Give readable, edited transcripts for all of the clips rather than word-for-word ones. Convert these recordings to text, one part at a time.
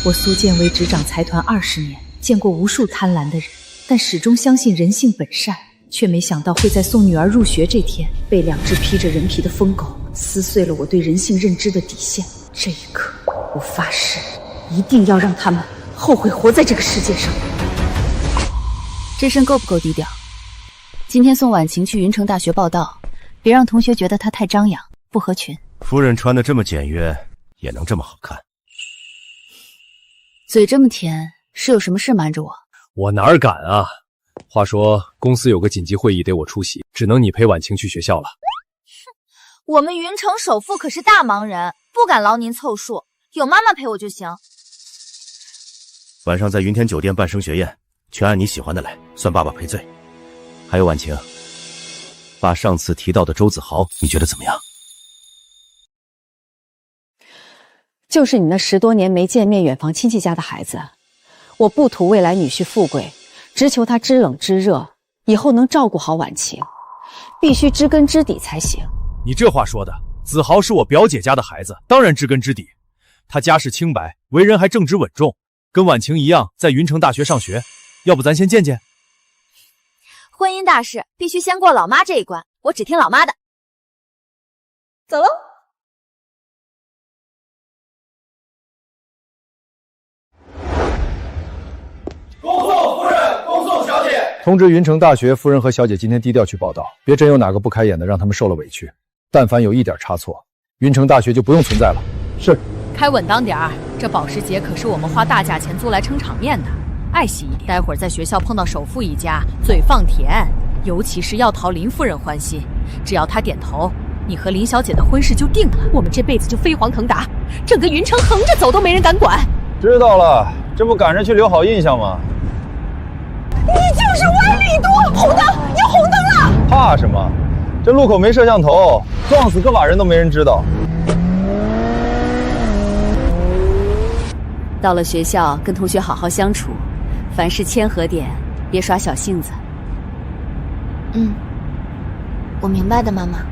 我苏建为执掌财团20年，见过无数贪婪的人，但始终相信人性本善，却没想到会在送女儿入学这天，被2只披着人皮的疯狗撕碎了我对人性认知的底线。这一刻，我发誓，一定要让他们后悔活在这个世界上。这身够不够低调？今天送婉晴去云城大学报道，别让同学觉得她太张扬，不合群。夫人穿得这么简约，也能这么好看？嘴这么甜，是有什么事瞒着我？我哪儿敢啊！话说公司有个紧急会议得我出席，只能你陪婉晴去学校了。我们云城首富可是大忙人，不敢劳您凑数，有妈妈陪我就行。晚上在云天酒店办升学宴，全按你喜欢的来，算爸爸赔罪。还有婉晴，把上次提到的周子豪，你觉得怎么样？就是你那10多年没见面远房亲戚家的孩子，我不图未来女婿富贵，只求他知冷知热，以后能照顾好婉晴，必须知根知底才行。你这话说的，子豪是我表姐家的孩子，当然知根知底。他家世清白，为人还正直稳重，跟婉晴一样在云城大学上学。要不咱先见见？婚姻大事必须先过老妈这一关，我只听老妈的。走喽。恭送夫人，恭送小姐。通知云城大学夫人和小姐今天低调去报道，别真有哪个不开眼的让他们受了委屈。但凡有一点差错，云城大学就不用存在了。是。开稳当点儿，这保时捷可是我们花大价钱租来撑场面的，爱惜一点。待会儿在学校碰到首富一家，嘴放甜，尤其是要讨林夫人欢心，只要她点头，你和林小姐的婚事就定了，我们这辈子就飞黄腾达，整个云城横着走都没人敢管。知道了，这不赶着去留好印象吗？你就是歪理多！红灯，要红灯了！怕什么？这路口没摄像头，撞死个把人都没人知道。到了学校，跟同学好好相处，凡事谦和点，别耍小性子。我明白的，妈妈。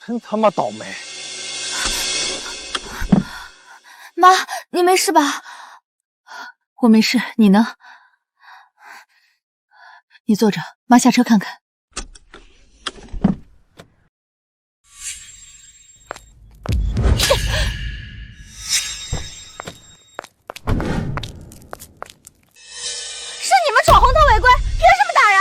真他妈倒霉！妈，你没事吧？我没事，你呢？你坐着，妈下车看看。是你们闯红灯违规，凭什么打人？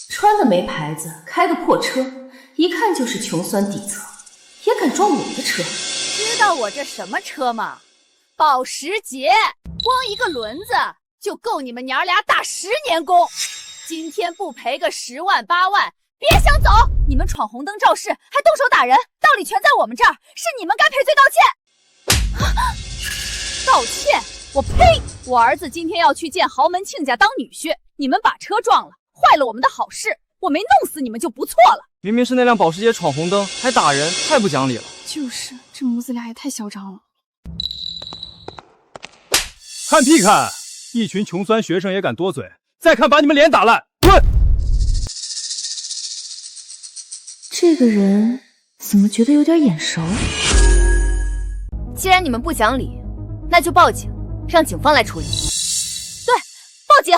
穿的没牌子，开个破车，一看就是穷酸底层，也敢撞我的车。知道我这什么车吗？保时捷，光一个轮子就够你们娘俩打10年工。今天不赔个10万8万，别想走！你们闯红灯肇事，还动手打人，道理全在我们这儿，是你们该赔罪道歉。道歉？我呸！我儿子今天要去见豪门亲家当女婿，你们把车撞了，坏了我们的好事，我没弄死你们就不错了。明明是那辆保时捷闯红灯，还打人，太不讲理了。就是，这母子俩也太嚣张了。看屁看！一群穷酸学生也敢多嘴，再看把你们脸打烂！滚！这个人怎么觉得有点眼熟？既然你们不讲理，那就报警，让警方来处理。对，报警！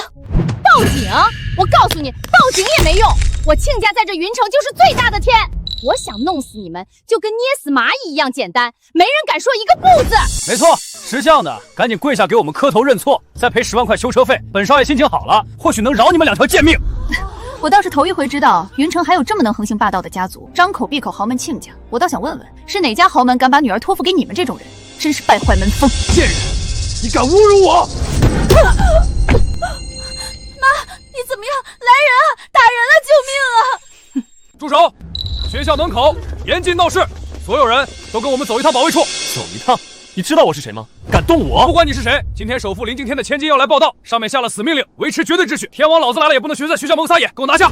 报警！我告诉你，报警也没用。我亲家在这云城就是最大的天，我想弄死你们，就跟捏死蚂蚁一样简单，没人敢说一个不字。没错，识相的赶紧跪下给我们磕头认错，再赔10万块修车费。本少爷心情好了，或许能饶你们2条贱命。我倒是头一回知道云城还有这么能横行霸道的家族，张口闭口豪门亲家。我倒想问问，是哪家豪门敢把女儿托付给你们这种人？真是败坏门风！贱人，你敢侮辱我！妈，你怎么样？来人啊！打人了！救命啊！住手！学校门口严禁闹事，所有人都跟我们走一趟保卫处。走一趟？你知道我是谁吗？敢动我！不管你是谁，今天首富林敬天的千金要来报道，上面下了死命令，维持绝对秩序。天王老子来了也不能学在学校门撒野，给我拿下！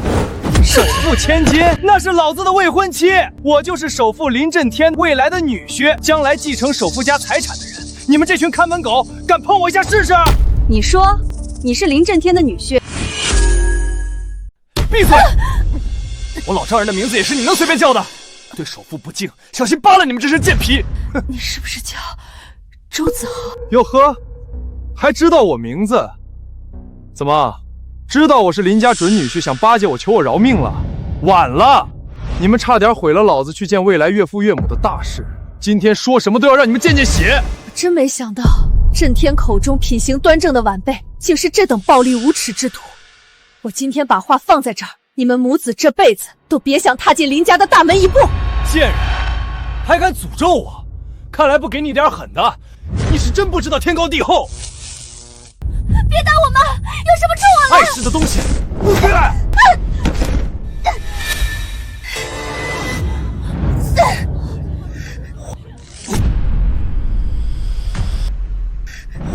首富千金那是老子的未婚妻，我就是首富林震天未来的女婿，将来继承首富家财产的人。你们这群看门狗，敢碰我一下试试？你说你是林震天的女婿？闭嘴！我老丈人的名字也是你能随便叫的？对首富不敬，小心扒了你们这身贱皮！你是不是叫周子豪？哟呵，还知道我名字？怎么，知道我是林家准女婿，想巴结我，求我饶命了？晚了！你们差点毁了老子去见未来岳父岳母的大事。今天说什么都要让你们见见血！我真没想到，震天口中品行端正的晚辈，竟是这等暴力无耻之徒。我今天把话放在这儿，你们母子这辈子都别想踏进林家的大门一步！贱人，还敢诅咒我！看来不给你点狠的，你是真不知道天高地厚。别打我妈！有什么冲我来？碍事的东西！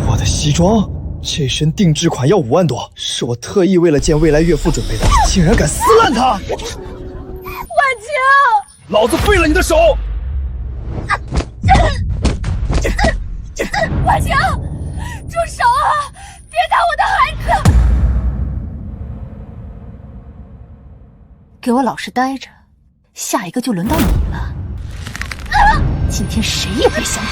我的西装，这身定制款要5万多，是我特意为了见未来岳父准备的，竟然敢撕烂它！婉晴，老子废了你的手！婉晴，住手啊！别打我的孩子！给我老实待着，下一个就轮到你了。今天谁也别想走。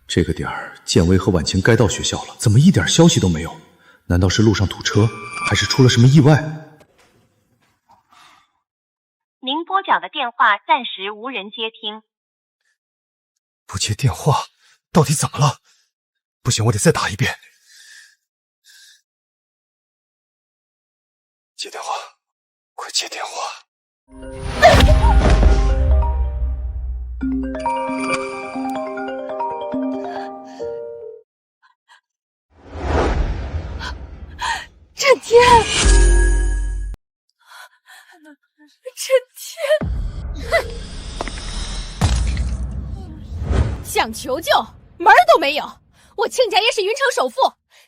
这个点儿，建威和婉晴该到学校了，怎么一点消息都没有？难道是路上堵车，还是出了什么意外？您拨讲的电话暂时无人接听。不接电话，到底怎么了？不行，我得再打一遍。接电话，快接电话！震天，震天，想求救，门儿都没有！我亲家爷是云城首富，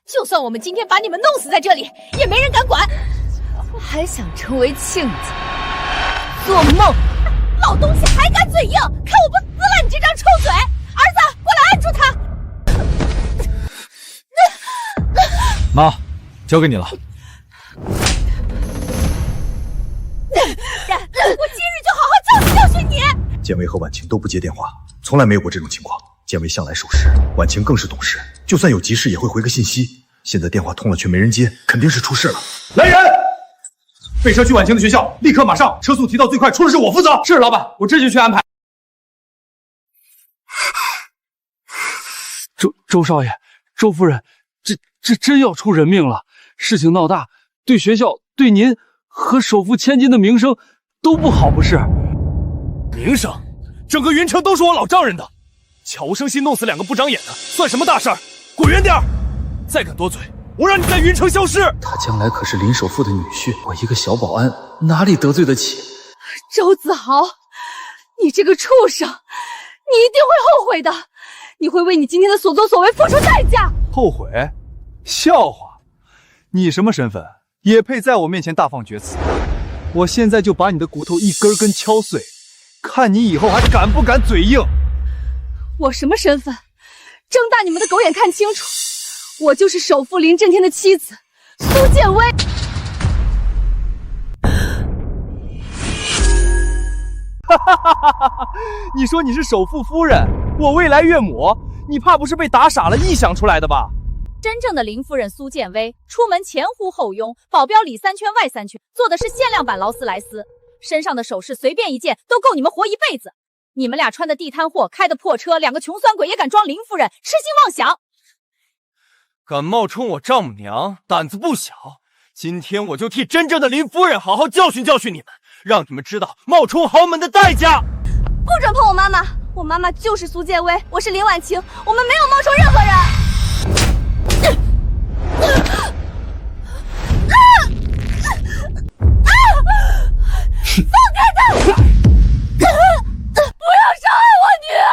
就算我们今天把你们弄死在这里，也没人敢管。还想成为庆子？做梦！老东西还敢嘴硬，看我不撕烂你这张臭嘴！儿子，过来按住他！妈，交给你了。我今日就好好教训教训你！建威和婉晴都不接电话，从来没有过这种情况。建威向来守时，婉晴更是懂事，就算有急事也会回个信息。现在电话通了却没人接，肯定是出事了。来人！备车去婉晴的学校，立刻马上，车速提到最快，出了事我负责。是老板，我这就去安排。周少爷，周夫人，这真要出人命了！事情闹大，对学校、对您和首富千金的名声都不好，不是？名声，整个云城都是我老丈人的。悄无声息弄死2个不长眼的，算什么大事儿？滚远点儿！再敢多嘴，我让你在云城消失！他将来可是林首富的女婿，我一个小保安哪里得罪得起？周子豪，你这个畜生，你一定会后悔的！你会为你今天的所作所为付出代价！后悔？笑话！你什么身份，也配在我面前大放厥词？我现在就把你的骨头一根根敲碎，看你以后还敢不敢嘴硬！我什么身份？睁大你们的狗眼看清楚！我就是首富林震天的妻子苏建威。你说你是首富夫人，我未来岳母，你怕不是被打傻了臆想出来的吧？真正的林夫人苏建威，出门前呼后拥，保镖里3圈外3圈，坐的是限量版劳斯莱斯，身上的首饰随便一件都够你们活一辈子。你们俩穿的地摊货，开的破车，2个穷酸鬼也敢装林夫人，痴心妄想！敢冒充我丈母娘，胆子不小。今天我就替真正的林夫人好好教训教训你们，让你们知道冒充豪门的代价。不准碰我妈妈！我妈妈就是苏建威，我是林婉晴，我们没有冒充任何人。放开他！不要伤害我女儿！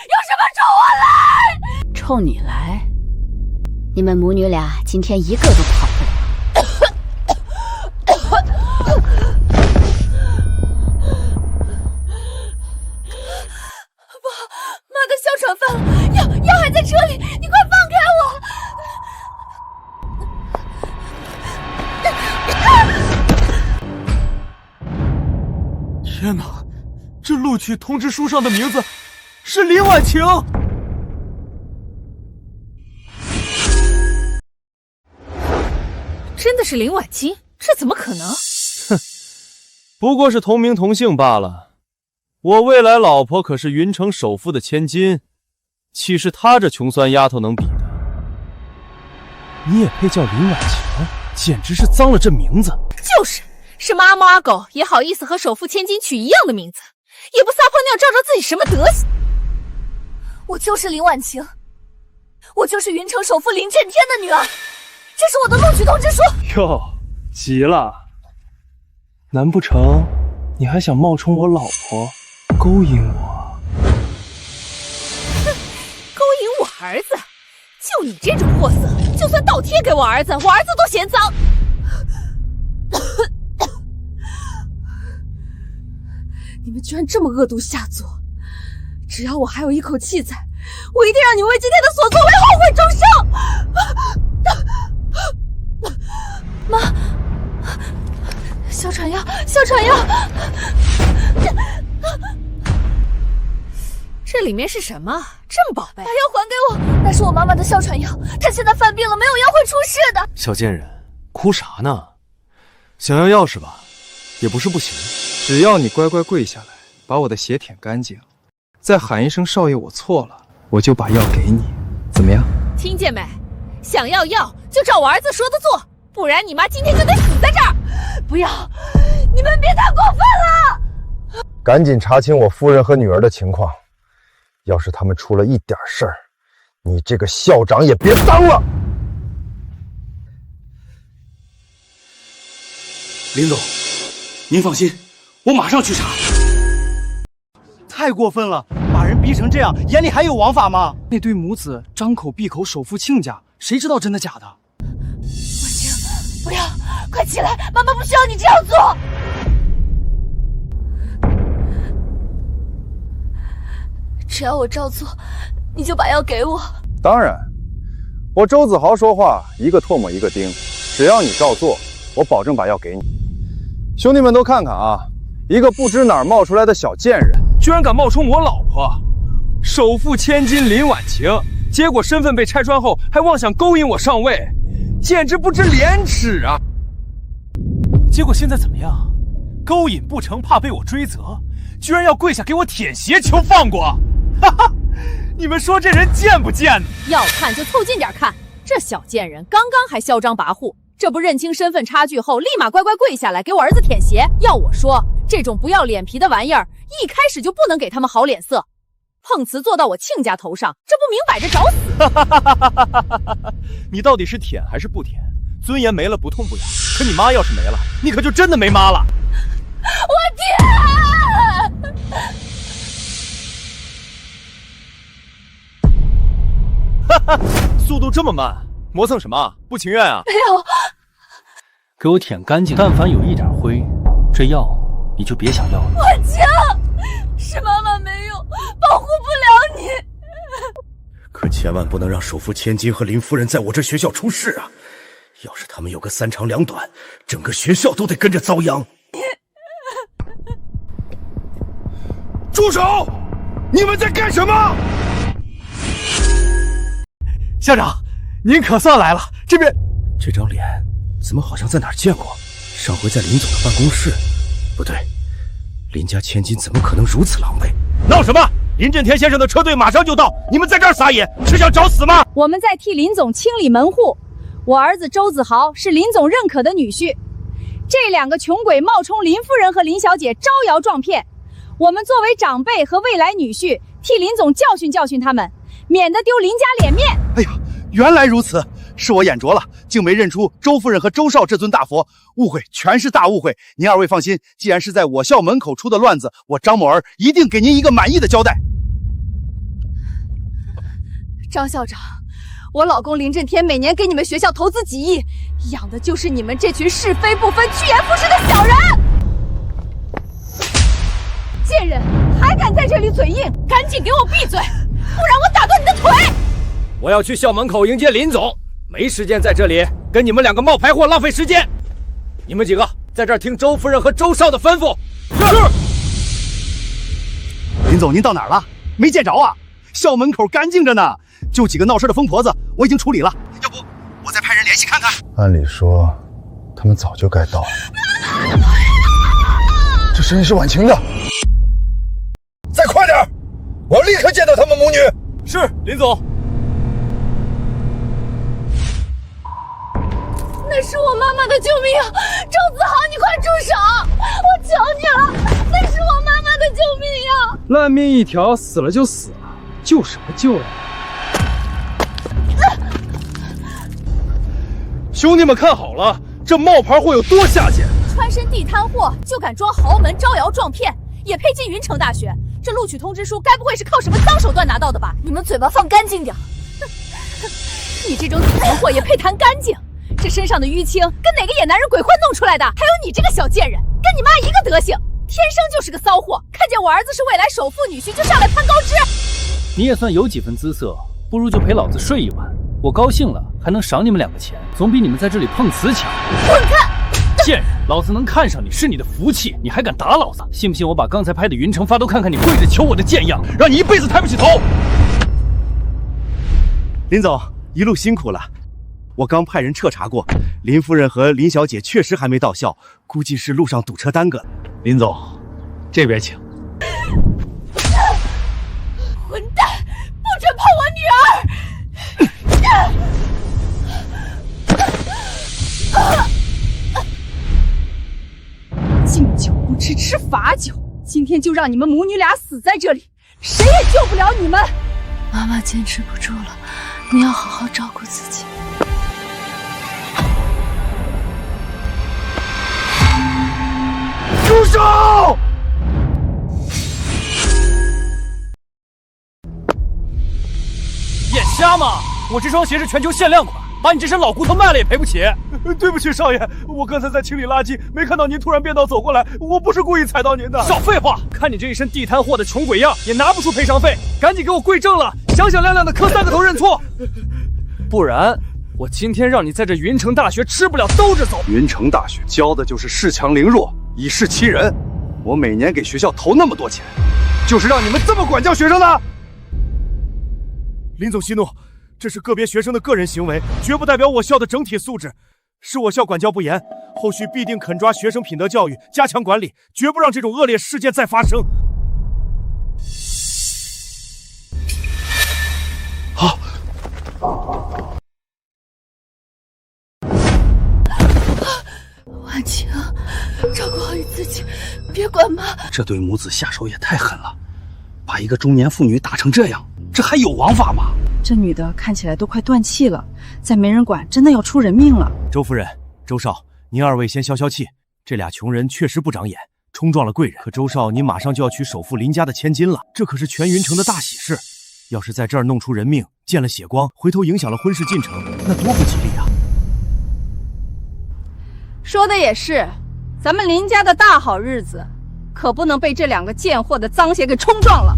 有什么冲我来！冲你来？你们母女俩今天一个都跑不了。妈的哮喘犯了，药还在车里，你快放开我！天哪，这录取通知书上的名字是林婉晴。真的是林婉清？这怎么可能？哼，不过是同名同姓罢了。我未来老婆可是云城首富的千金，岂是她这穷酸丫头能比的？你也配叫林婉晴？简直是脏了这名字！是妈猫阿狗也好意思和首富千金取一样的名字，也不撒泡尿照照自己什么德行。我就是林婉晴，我就是云城首富林震天的女儿，这是我的录取通知书。哟，急了？难不成你还想冒充我老婆，勾引我？哼，勾引我儿子？就你这种货色，就算倒贴给我儿子，我儿子都嫌脏。你们居然这么恶毒下作！只要我还有一口气在，我一定让你为今天的所作为后悔终生！妈，哮喘药，哮喘药！这里面是什么？这么宝贝？把药还给我，那是我妈妈的哮喘药，她现在犯病了，没有药会出事的。小贱人，哭啥呢？想要药是吧？也不是不行。只要你乖乖跪下来，把我的血舔干净，再喊一声少爷我错了，我就把药给你，怎么样？听见没？想要药就照我儿子说的做，不然你妈今天就得死在这儿！不要，你们别太过分了！赶紧查清我夫人和女儿的情况，要是他们出了一点事儿，你这个校长也别当了。林总，您放心，我马上去查。太过分了，把人逼成这样，眼里还有王法吗？那对母子张口闭口首富亲家，谁知道真的假的？婉晴，不要，快起来，妈妈不需要你这样做。只要我照做，你就把药给我。当然，我周子豪说话一个唾沫一个钉，只要你照做，我保证把药给你。兄弟们都看看啊，一个不知哪儿冒出来的小贱人，居然敢冒充我老婆，首富千金林婉晴，结果身份被拆穿后，还妄想勾引我上位，简直不知廉耻啊！结果现在怎么样？勾引不成，怕被我追责，居然要跪下给我舔鞋求放过！哈哈，你们说这人贱不贱呢？要看就凑近点看，这小贱人刚刚还嚣张跋扈，这不认清身份差距后，立马乖乖跪下来给我儿子舔鞋。要我说，这种不要脸皮的玩意儿，一开始就不能给他们好脸色。碰瓷坐到我亲家头上，这不明摆着找死！你到底是舔还是不舔？尊严没了不痛不痒，可你妈要是没了，你可就真的没妈了。我舔！哈哈，速度这么慢，磨蹭什么？不情愿啊？没有，给我舔干净，但凡有一点灰，这药你就别想要了。婉晴，是妈妈没用，保护不了你。可千万不能让首富千金和林夫人在我这学校出事啊！要是他们有个三长两短，整个学校都得跟着遭殃。住手！你们在干什么？校长，您可算来了。这边这张脸怎么好像在哪儿见过？上回在林总的办公室。不对，林家千金怎么可能如此狼狈？闹什么？林震天先生的车队马上就到，你们在这儿撒野，是想找死吗？我们在替林总清理门户。我儿子周子豪是林总认可的女婿，这两个穷鬼冒充林夫人和林小姐招摇撞骗，我们作为长辈和未来女婿，替林总教训教训他们，免得丢林家脸面。哎呀，原来如此，是我眼拙了，竟没认出周夫人和周少这尊大佛，误会，全是大误会。您二位放心，既然是在我校门口出的乱子，我张某儿一定给您一个满意的交代。张校长，我老公林震天每年给你们学校投资几亿，养的就是你们这群是非不分、趋炎附势的小人！贱人，还敢在这里嘴硬，赶紧给我闭嘴，不然我打断你的腿！我要去校门口迎接林总，没时间在这里跟你们两个冒牌货浪费时间。你们几个在这儿听周夫人和周少的吩咐。是。林总，您到哪儿了？没见着啊？校门口干净着呢，就几个闹事的疯婆子，我已经处理了。要不我再派人联系看看。按理说，他们早就该到了。这声音是婉晴的。再快点！我要立刻见到他们母女。是，林总。那是我妈妈的救命啊！周子豪，你快住手！我求你了，那是我妈妈的救命呀！烂命一条，死了就死了，救什么救呀？兄弟们看好了，这冒牌货有多下贱！穿身地摊货就敢装豪门，招摇撞骗，也配进云城大学？这录取通知书该不会是靠什么脏手段拿到的吧？你们嘴巴放干净点！你这种底层货也配谈干净？这身上的淤青跟哪个野男人鬼混弄出来的？还有你这个小贱人，跟你妈一个德行，天生就是个骚货！看见我儿子是未来首富女婿就上来攀高枝。你也算有几分姿色，不如就陪老子睡一晚，我高兴了还能赏你们两个钱，总比你们在这里碰瓷强。滚开！贱人，老子能看上你是你的福气，你还敢打老子？信不信我把刚才拍的云城发都看看你跪着求我的贱样，让你一辈子抬不起头！林总，一路辛苦了。我刚派人彻查过，林夫人和林小姐确实还没到校，估计是路上堵车耽搁了。林总，这边请。混蛋，不准碰我女儿！敬酒不吃吃罚酒，今天就让你们母女俩死在这里，谁也救不了你们。妈妈坚持不住了，你要好好照顾自己。住手！眼瞎吗？我这双鞋是全球限量款，把你这身老骨头卖了也赔不起。对不起，少爷，我刚才在清理垃圾，没看到您突然变道走过来，我不是故意踩到您的。少废话！看你这一身地摊货的穷鬼样，也拿不出赔偿费，赶紧给我跪正了，响响亮亮的磕3个头认错，不然我今天让你在这云城大学吃不了兜着走。云城大学教的就是恃强凌弱，以势欺人。我每年给学校投那么多钱，就是让你们这么管教学生的。林总息怒，这是个别学生的个人行为，绝不代表我校的整体素质。是我校管教不严，后续必定肯抓学生品德教育，加强管理，绝不让这种恶劣事件再发生。好。婉晴，照顾好你自己，别管妈。这对母子下手也太狠了，把一个中年妇女打成这样，这还有王法吗？这女的看起来都快断气了，再没人管，真的要出人命了。周夫人、周少，您二位先消消气。这俩穷人确实不长眼，冲撞了贵人。可周少，你马上就要娶首富林家的千金了，这可是全云城的大喜事。要是在这儿弄出人命，见了血光，回头影响了婚事进程，那多不吉利啊！说的也是，咱们林家的大好日子，可不能被这两个贱货的脏鞋给冲撞了。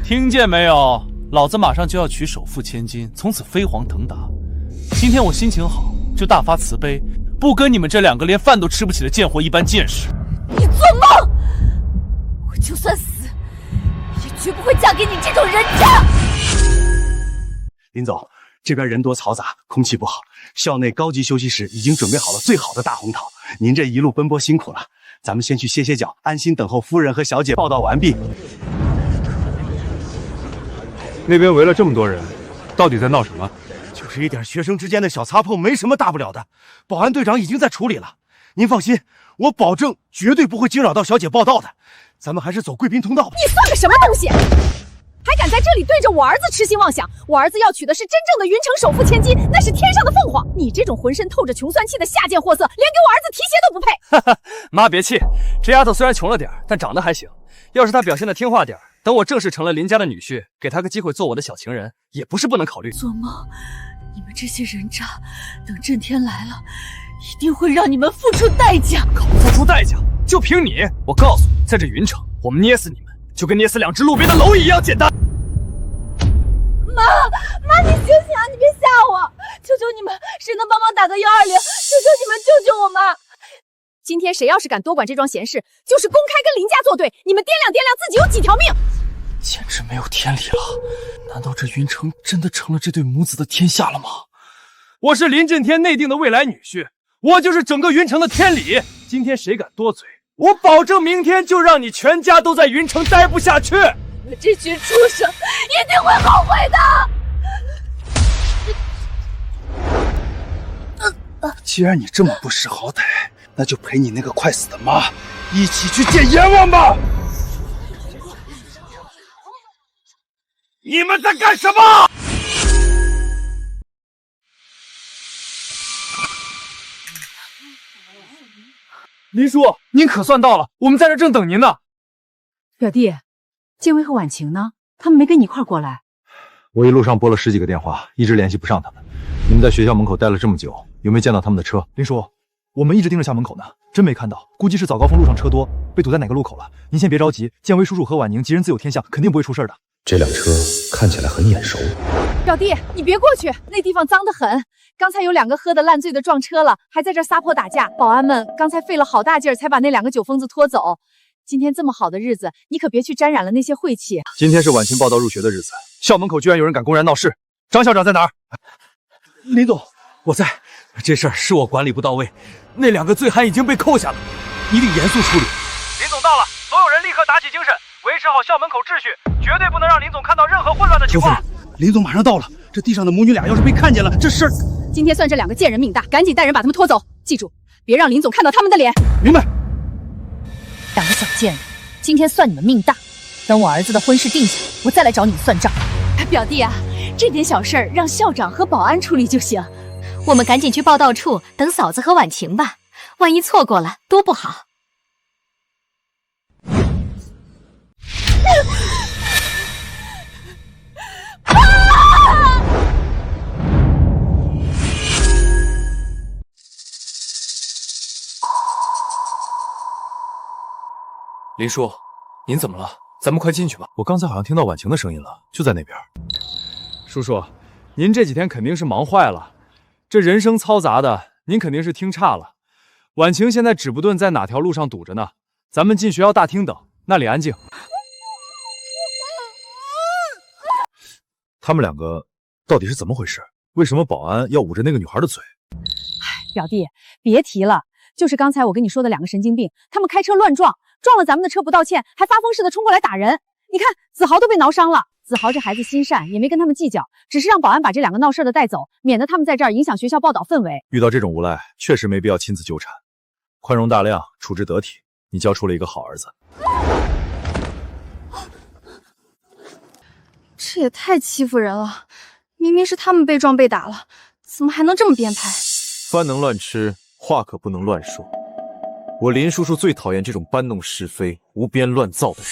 听见没有？老子马上就要娶首富千金，从此飞黄腾达。今天我心情好，就大发慈悲，不跟你们这两个连饭都吃不起的贱货一般见识。你做梦！我就算死，也绝不会嫁给你这种人渣。林总，这边人多嘈杂，空气不好，校内高级休息室已经准备好了最好的大红桃。您这一路奔波辛苦了，咱们先去歇歇脚，安心等候夫人和小姐报到完毕。那边围了这么多人，到底在闹什么？就是一点学生之间的小擦碰，没什么大不了的。保安队长已经在处理了，您放心，我保证绝对不会惊扰到小姐报道的。咱们还是走贵宾通道吧。你算个什么东西？还敢在这里对着我儿子痴心妄想？我儿子要娶的是真正的云城首富千金，那是天上的凤凰。你这种浑身透着穷酸气的下贱货色，连给我儿子提鞋都不配。哈哈，妈别气，这丫头虽然穷了点，但长得还行。要是她表现的听话点，等我正式成了林家的女婿，给她个机会做我的小情人，也不是不能考虑。做梦！你们这些人渣，等震天来了，一定会让你们付出代价。付出代价？就凭你？我告诉你，在这云城，我们捏死你们，就跟捏死2只路边的蝼蚁一样简单。妈，你醒醒啊！你别吓我！求求你们，谁能帮忙打个120？求求你们救救我妈！今天谁要是敢多管这桩闲事，就是公开跟林家作对。你们掂量掂量自己有几条命！简直没有天理了！难道这云城真的成了这对母子的天下了吗？我是林震天内定的未来女婿，我就是整个云城的天理。今天谁敢多嘴，我保证明天就让你全家都在云城待不下去。你们这群畜生一定会后悔的！既然你这么不识好歹，那就陪你那个快死的妈一起去见阎王吧！你们在干什么？林叔，您可算到了，我们在这正等您呢。表弟，建威和婉晴呢？他们没跟你一块过来？我一路上拨了10几个电话，一直联系不上他们。你们在学校门口待了这么久，有没有见到他们的车？林叔，我们一直盯着校门口呢，真没看到，估计是早高峰路上车多，被堵在哪个路口了。您先别着急，建威叔叔和婉宁吉人自有天相，肯定不会出事的。这辆车看起来很眼熟。表弟，你别过去，那地方脏得很。刚才有2个喝得烂醉的撞车了，还在这撒泼打架。保安们刚才费了好大劲儿才把那2个酒疯子拖走。今天这么好的日子，你可别去沾染了那些晦气。今天是婉晴报到入学的日子，校门口居然有人敢公然闹事。张校长在哪儿？林总，我在。这事儿是我管理不到位，那2个醉汉已经被扣下了，一定严肃处理。林总到了，所有人立刻打起精神，维持好校门口秩序，绝对不能让林总看到任何混乱的情况。林总马上到了，这地上的母女俩要是被看见了，这事儿……今天算这2个贱人命大，赶紧带人把他们拖走。记住，别让林总看到他们的脸。明白。 2个小贱人，今天算你们命大。等我儿子的婚事定下，我再来找你们算账。表弟啊，这点小事儿让校长和保安处理就行。我们赶紧去报道处等嫂子和婉晴吧，万一错过了，多不好。林叔，您怎么了？咱们快进去吧。我刚才好像听到婉晴的声音了，就在那边。叔叔，您这几天肯定是忙坏了，这人声嘈杂的，您肯定是听差了。婉晴现在指不定在哪条路上堵着呢，咱们进学校大厅等，那里安静。他们2个到底是怎么回事？为什么保安要捂着那个女孩的嘴？表弟，别提了，就是刚才我跟你说的2个神经病，他们开车乱撞。 撞了咱们的车不道歉，还发疯似的冲过来打人。你看子豪都被挠伤了。子豪这孩子心善，也没跟他们计较，只是让保安把这2个闹事的带走，免得他们在这儿影响学校报道氛围。遇到这种无赖，确实没必要亲自纠缠，宽容大量，处置得体，你教出了一个好儿子。这也太欺负人了！明明是他们被撞被打了，怎么还能这么编排？饭能乱吃，话可不能乱说。 我林叔叔最讨厌这种搬弄是非、无边乱造的人。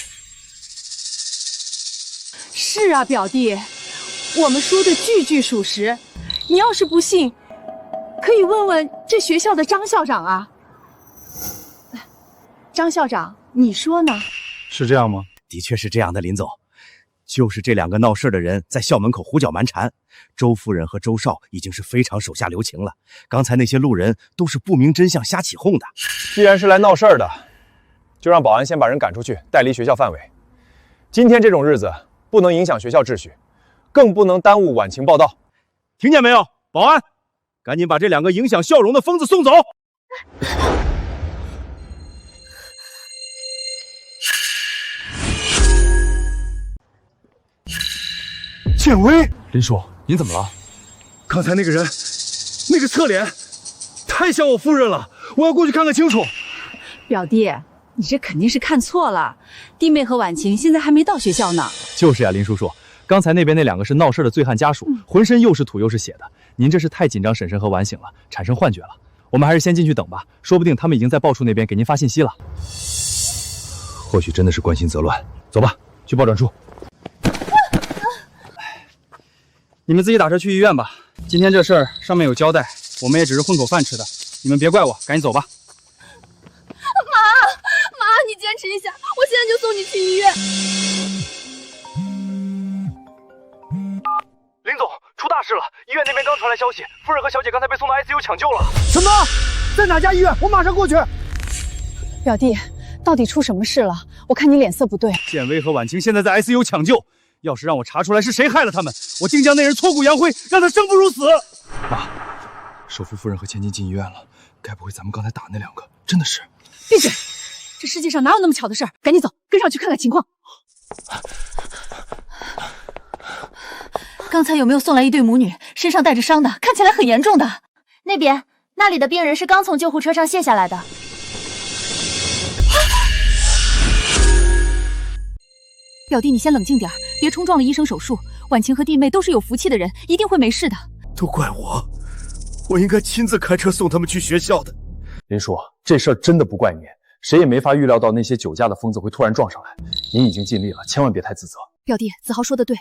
是啊，表弟，我们说的句句属实。你要是不信，可以问问这学校的张校长啊。张校长，你说呢？是这样吗？的确是这样的，林总。就是这2个闹事的人在校门口胡搅蛮缠，周夫人和周少已经是非常手下留情了。刚才那些路人都是不明真相瞎起哄的。既然是来闹事儿的，就让保安先把人赶出去，带离学校范围。今天这种日子不能影响学校秩序，更不能耽误婉晴报到。听见没有？保安，赶紧把这2个影响笑容的疯子送走。建威，林叔，您怎么了？刚才那个人，那个侧脸，太像我夫人了，我要过去看看清楚。表弟，你这肯定是看错了，弟妹和婉晴现在还没到学校呢。就是呀，林叔叔，刚才那边那2个是闹事的醉汉家属，浑身又是土又是血的。您这是太紧张婶婶和婉醒了，产生幻觉了。我们还是先进去等吧，说不定他们已经在报处那边给您发信息了。或许真的是关心则乱。走吧，去报转处。你们自己打车去医院吧。今天这事儿上面有交代，我们也只是混口饭吃的，你们别怪我，赶紧走吧。妈，你坚持一下，我现在就送你去医院。林总，出大事了！医院那边刚传来消息，夫人和小姐刚才被送到 ICU 抢救了。什么？在哪家医院？我马上过去。表弟，到底出什么事了？我看你脸色不对。建威和婉晴现在在 ICU 抢救，要是让我查出来是谁害了他们，我定将那人挫骨扬灰，让他生不如死。妈，首富夫人和千金进医院了，该不会咱们刚才打那2个真的是？闭嘴！这世界上哪有那么巧的事儿？赶紧走，跟上去看看情况。刚才有没有送来一对母女，身上带着伤的，看起来很严重的？那边，那里的病人是刚从救护车上卸下来的。表弟，你先冷静点，别冲撞了医生手术。婉晴和弟妹都是有福气的人，一定会没事的。都怪我，我应该亲自开车送他们去学校的。林叔，这事儿真的不怪您，谁也没法预料到那些酒驾的疯子会突然撞上来。您已经尽力了，千万别太自责。表弟，子豪说的对，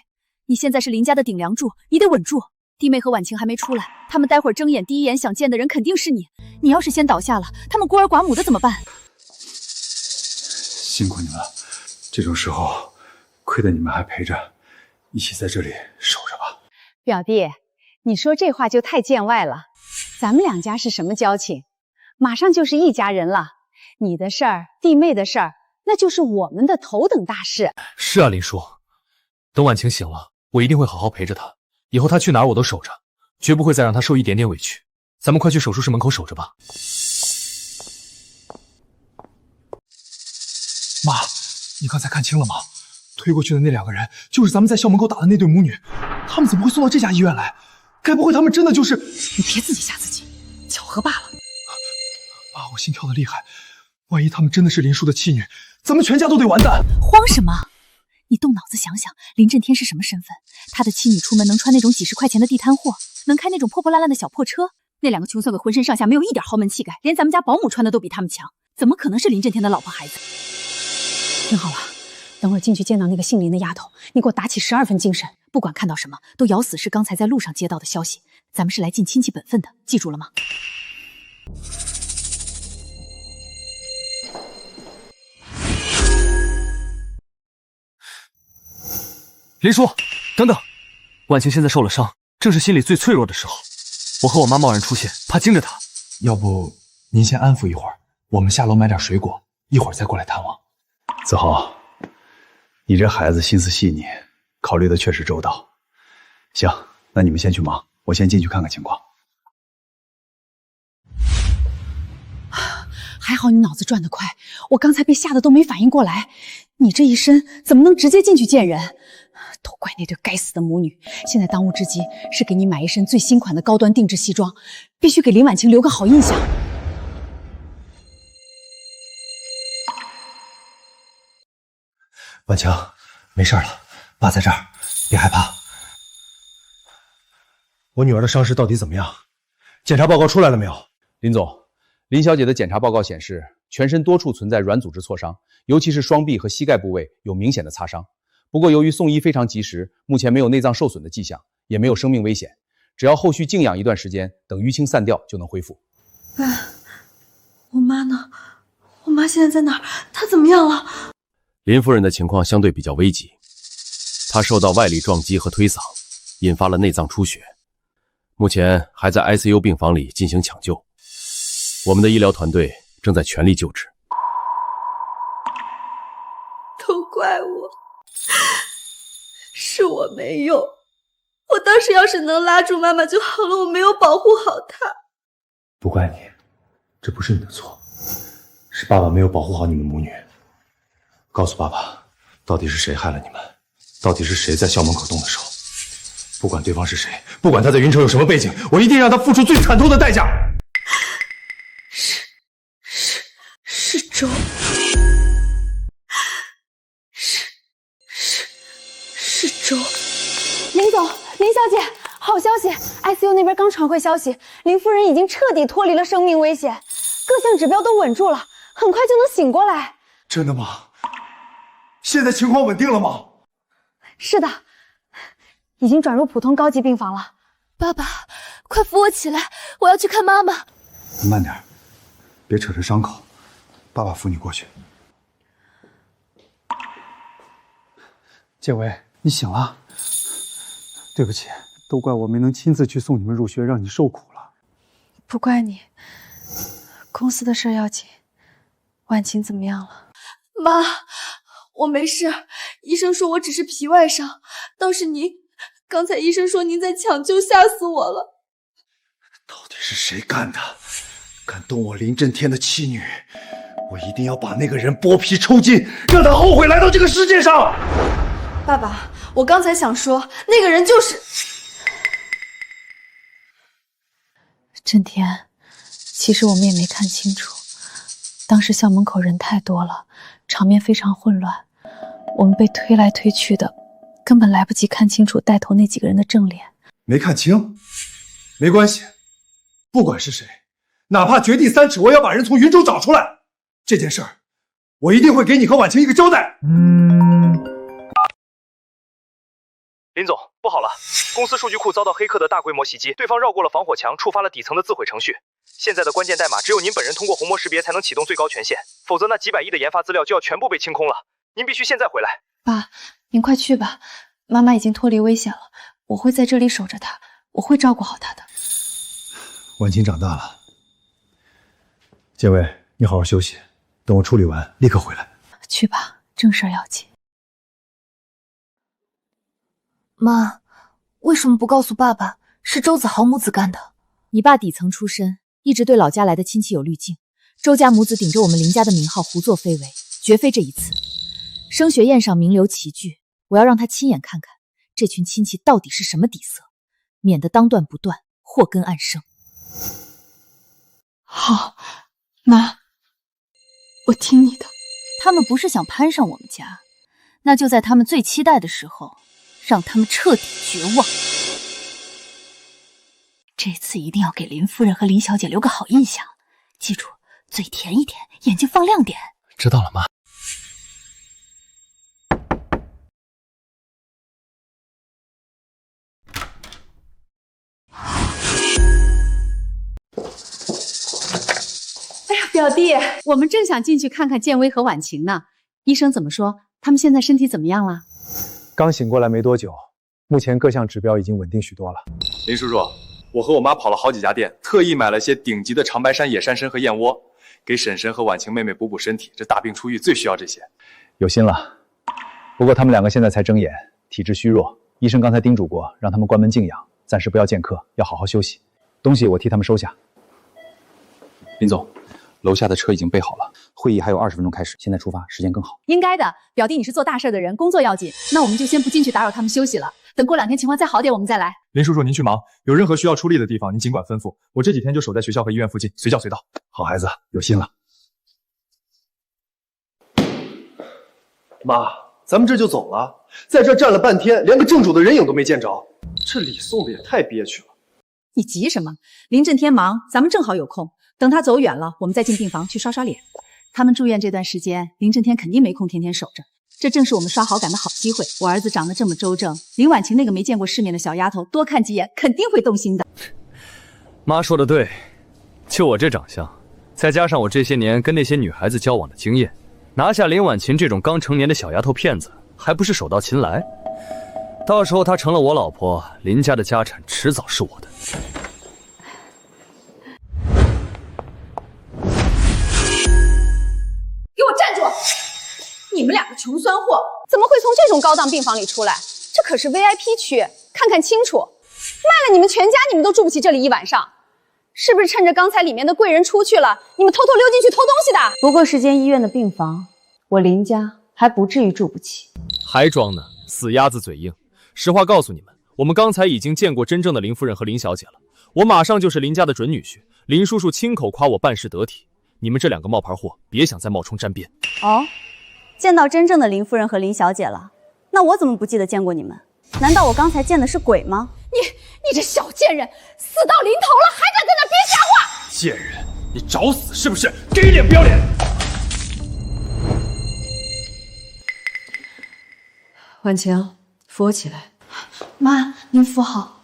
你现在是林家的顶梁柱，你得稳住。弟妹和婉晴还没出来，他们待会儿睁眼第一眼想见的人肯定是你。你要是先倒下了，他们孤儿寡母的怎么办？辛苦你们了，这种时候亏得你们还陪着，一起在这里守着吧。表弟，你说这话就太见外了。咱们2家是什么交情？马上就是一家人了。你的事儿，弟妹的事儿，那就是我们的头等大事。是啊，林叔，等婉晴醒了，我一定会好好陪着她。以后她去哪儿我都守着，绝不会再让她受一点点委屈。咱们快去手术室门口守着吧。妈，你刚才看清了吗？推过去的那2个人就是咱们在校门口打的那对母女，他们怎么会送到这家医院来？该不会他们真的就是……你别自己吓自己，巧合罢了。妈，我心跳的厉害，万一他们真的是林叔的妻女，咱们全家都得完蛋。慌什么？你动脑子想想，林震天是什么身份？他的妻女出门能穿那种几10块钱的地摊货，能开那种破破烂烂的小破车。那2个穷酸鬼浑身上下没有一点豪门气概，连咱们家保姆穿的都比他们强，怎么可能是林震天的老婆孩子？听好了，等会儿进去见到那个姓林的丫头，你给我打起12分精神，不管看到什么都咬死是刚才在路上接到的消息。咱们是来尽亲戚本分的，记住了吗？林叔，等等，婉晴现在受了伤，正是心理最脆弱的时候。我和我妈贸然出现，怕惊着她。要不您先安抚一会儿，我们下楼买点水果，一会儿再过来探望。子豪，你这孩子心思细腻，考虑的确实周到。行，那你们先去忙，我先进去看看情况。还好你脑子转得快，我刚才被吓得都没反应过来。你这一身怎么能直接进去见人？都怪那对该死的母女！现在当务之急是给你买一身最新款的高端定制西装，必须给林婉晴留个好印象。婉晴，没事了，爸在这儿，别害怕。我女儿的伤势到底怎么样？检查报告出来了没有？林总，林小姐的检查报告显示，全身多处存在软组织挫伤，尤其是双臂和膝盖部位有明显的擦伤。不过由于送医非常及时，目前没有内脏受损的迹象，也没有生命危险。只要后续静养一段时间，等淤青散掉就能恢复。喂，我妈呢？我妈现在在哪儿？她怎么样了？林夫人的情况相对比较危急，她受到外力撞击和推搡，引发了内脏出血，目前还在 ICU 病房里进行抢救。我们的医疗团队正在全力救治。都怪我，是我没用。我当时要是能拉住妈妈就好了，我没有保护好她。不怪你，这不是你的错，是爸爸没有保护好你们母女。告诉爸爸，到底是谁害了你们？到底是谁在校门口动的手？不管对方是谁，不管他在云城有什么背景，我一定让他付出最惨痛的代价。是周周，林总，林小姐，好消息 ！ICU 那边刚传回消息，林夫人已经彻底脱离了生命危险，各项指标都稳住了，很快就能醒过来。真的吗？现在情况稳定了吗？是的，已经转入普通高级病房了。爸爸，快扶我起来，我要去看妈妈。你慢点，别扯着伤口，爸爸扶你过去。建伟，你醒了。对不起，都怪我没能亲自去送你们入学，让你受苦了。不怪你，公司的事要紧。婉晴怎么样了？妈，我没事，医生说我只是皮外伤，倒是您，刚才医生说您在抢救，吓死我了。到底是谁干的？敢动我林震天的妻女，我一定要把那个人剥皮抽筋，让他后悔来到这个世界上。爸爸，我刚才想说，那个人就是震天。其实我们也没看清楚，当时校门口人太多了，场面非常混乱，我们被推来推去的，根本来不及看清楚带头那几个人的正脸。没看清，没关系，不管是谁，哪怕掘地3尺，我也要把人从云中找出来。这件事儿，我一定会给你和婉晴一个交代。林总，不好了！公司数据库遭到黑客的大规模袭击，对方绕过了防火墙，触发了底层的自毁程序。现在的关键代码只有您本人通过虹膜识别才能启动最高权限，否则那几百亿的研发资料就要全部被清空了。您必须现在回来。爸，您快去吧，妈妈已经脱离危险了，我会在这里守着她，我会照顾好她的。婉晴长大了，建伟，你好好休息，等我处理完立刻回来。去吧，正事要紧。妈，为什么不告诉爸爸是周子豪母子干的？你爸底层出身，一直对老家来的亲戚有滤镜。周家母子顶着我们林家的名号胡作非为，绝非这一次。升学宴上名留齐聚，我要让他亲眼看看这群亲戚到底是什么底色，免得当断不断，祸根暗生。好，妈，我听你的。他们不是想攀上我们家，那就在他们最期待的时候，让他们彻底绝望。这次一定要给林夫人和林小姐留个好印象，记住，嘴甜一点，眼睛放亮点。知道了，妈。哎呀，表弟，我们正想进去看看建威和婉晴呢。医生怎么说？他们现在身体怎么样了？刚醒过来没多久，目前各项指标已经稳定许多了。林叔叔，我和我妈跑了好几家店，特意买了些顶级的长白山野山参和燕窝，给婶婶和婉晴妹妹补补身体。这大病初愈最需要这些。有心了，不过他们两个现在才睁眼，体质虚弱，医生刚才叮嘱过，让他们关门静养，暂时不要见客，要好好休息。东西我替他们收下。林总，楼下的车已经备好了，会议还有20分钟开始，现在出发时间更好。应该的，表弟你是做大事的人，工作要紧，那我们就先不进去打扰他们休息了，等过2天情况再好点我们再来。林叔叔您去忙，有任何需要出力的地方您尽管吩咐，我这几天就守在学校和医院附近，随叫随到。好孩子，有心了。妈，咱们这就走了，在这站了半天，连个正主的人影都没见着，这礼送的也太憋屈了。你急什么？林震天忙，咱们正好有空，等他走远了，我们再进病房去刷刷脸。他们住院这段时间，林震天肯定没空天天守着，这正是我们刷好感的好机会。我儿子长得这么周正，林婉晴那个没见过世面的小丫头，多看几眼肯定会动心的。妈说的对，就我这长相，再加上我这些年跟那些女孩子交往的经验，拿下林婉晴这种刚成年的小丫头片子，还不是手到擒来？到时候她成了我老婆，林家的家产迟早是我的。给我站住！你们两个穷酸货，怎么会从这种高档病房里出来？这可是 VIP 区，看看清楚，卖了你们全家，你们都住不起这里一晚上。是不是趁着刚才里面的贵人出去了，你们偷偷溜进去偷东西的？不过是间医院的病房，我林家还不至于住不起。还装呢，死鸭子嘴硬。实话告诉你们，我们刚才已经见过真正的林夫人和林小姐了，我马上就是林家的准女婿。林叔叔亲口夸我办事得体，你们这两个冒牌货，别想再冒充沾边。哦，见到真正的林夫人和林小姐了，那我怎么不记得见过你们？难道我刚才见的是鬼吗？你这小贱人，死到临头了还敢在那编瞎话！贱人，你找死是不是？给脸不要脸！婉晴，扶我起来。妈，您扶好。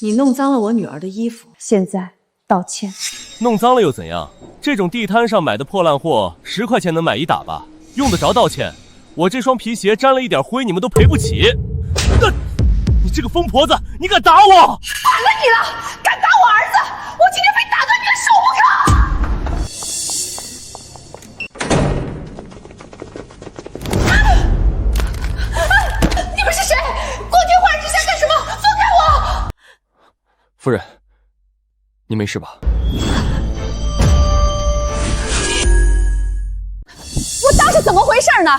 你弄脏了我女儿的衣服，现在道歉。弄脏了又怎样？这种地摊上买的破烂货，10块钱能买一打吧？用得着道歉？我这双皮鞋沾了一点灰，你们都赔不起。你这个疯婆子，你敢打我！反了你了！敢打我儿子，我今天非打断你的手不可！你们是谁？光天化日之下干什么？放开我！夫人，你没事吧？我当是怎么回事呢？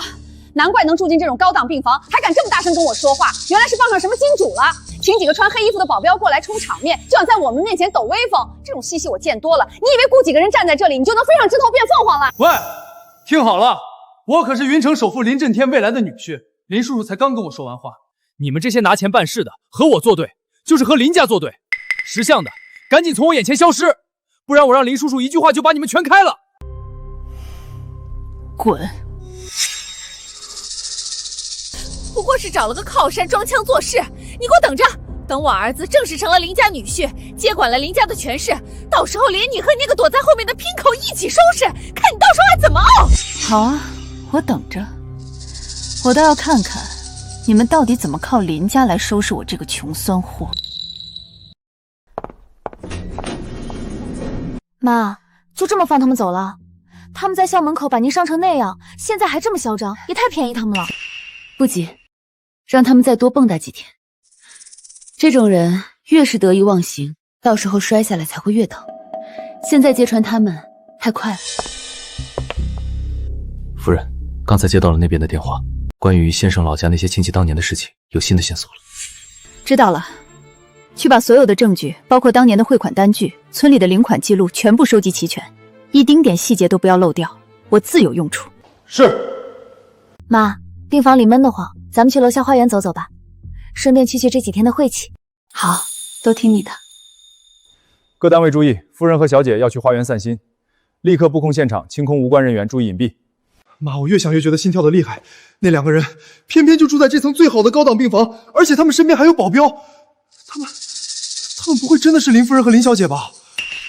难怪能住进这种高档病房，还敢这么大声跟我说话，原来是傍上什么金主了。请几个穿黑衣服的保镖过来充场面，就想在我们面前抖威风，这种戏我见多了。你以为雇几个人站在这里，你就能飞上枝头变凤凰了？喂，听好了，我可是云城首富林震天未来的女婿，林叔叔才刚跟我说完话。你们这些拿钱办事的，和我作对，就是和林家作对。识相的，赶紧从我眼前消失，不然我让林叔叔一句话就把你们全开了。滚！不过是找了个靠山装腔作势，你给我等着，等我儿子正式成了林家女婿，接管了林家的权势，到时候连你和那个躲在后面的姘口一起收拾，看你到时候还怎么熬！好啊，我等着，我倒要看看你们到底怎么靠林家来收拾我这个穷酸货。妈，就这么放他们走了？他们在校门口把您伤成那样，现在还这么嚣张，也太便宜他们了。不急，让他们再多蹦跶几天。这种人越是得意忘形，到时候摔下来才会越疼。现在揭穿他们太快了。夫人，刚才接到了那边的电话，关于先生老家那些亲戚当年的事情，有新的线索了。知道了，去把所有的证据，包括当年的汇款单据、村里的领款记录全部收集齐全，一丁点细节都不要漏掉，我自有用处。是。妈，病房里闷得慌，咱们去楼下花园走走吧，顺便去这几天的晦气。好，都听你的。各单位注意，夫人和小姐要去花园散心，立刻布控现场，清空无关人员，注意隐蔽。妈，我越想越觉得心跳的厉害。那两个人偏偏就住在这层最好的高档病房，而且他们身边还有保镖。他们不会真的是林夫人和林小姐吧？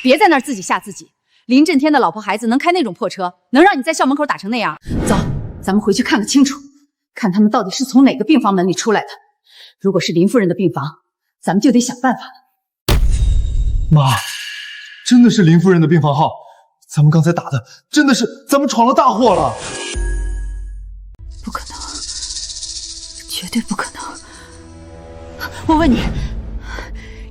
别在那儿自己吓自己。林震天的老婆孩子能开那种破车，能让你在校门口打成那样？走，咱们回去看个清楚，看他们到底是从哪个病房门里出来的。如果是林夫人的病房，咱们就得想办法了。妈，真的是林夫人的病房号，咱们刚才打的真的是咱们闯了大祸了。不可能，绝对不可能。我问你，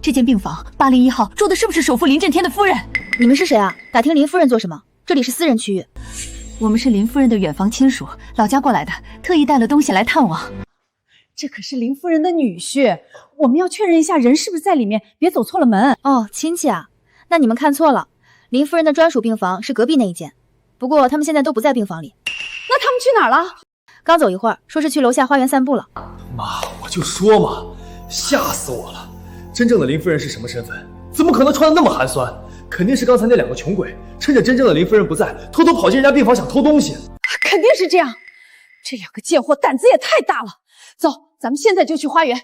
这间病房801号住的是不是首富林震天的夫人？你们是谁啊？打听林夫人做什么？这里是私人区域。我们是林夫人的远房亲属，老家过来的，特意带了东西来探望。这可是林夫人的女婿，我们要确认一下人是不是在里面，别走错了门。哦，亲戚啊，那你们看错了，林夫人的专属病房是隔壁那一间，不过他们现在都不在病房里。那他们去哪儿了？刚走一会儿，说是去楼下花园散步了。妈，我就说嘛，吓死我了！真正的林夫人是什么身份？怎么可能穿得那么寒酸？肯定是刚才那两个穷鬼趁着真正的林夫人不在，偷偷跑进人家病房想偷东西。肯定是这样，这两个贱货胆子也太大了。走，咱们现在就去花园。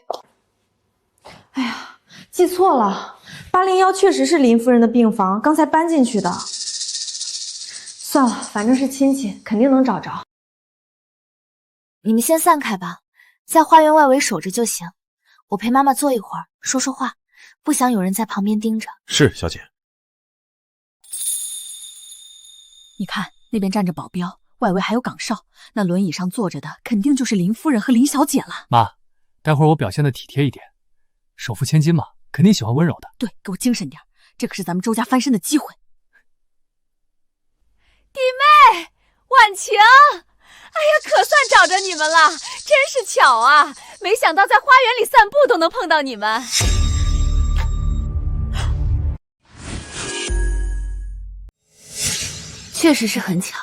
哎呀，记错了，801确实是林夫人的病房，刚才搬进去的。算了，反正是亲戚，肯定能找着。你们先散开吧，在花园外围守着就行。我陪妈妈坐一会儿，说说话，不想有人在旁边盯着。是，小姐。你看那边站着保镖，外围还有岗哨，那轮椅上坐着的肯定就是林夫人和林小姐了。妈，待会儿我表现的体贴一点，首富千金嘛，肯定喜欢温柔的。对，给我精神点，这可是咱们周家翻身的机会。弟妹，婉晴，哎呀，可算找着你们了，真是巧啊！没想到在花园里散步都能碰到你们。确实是很巧。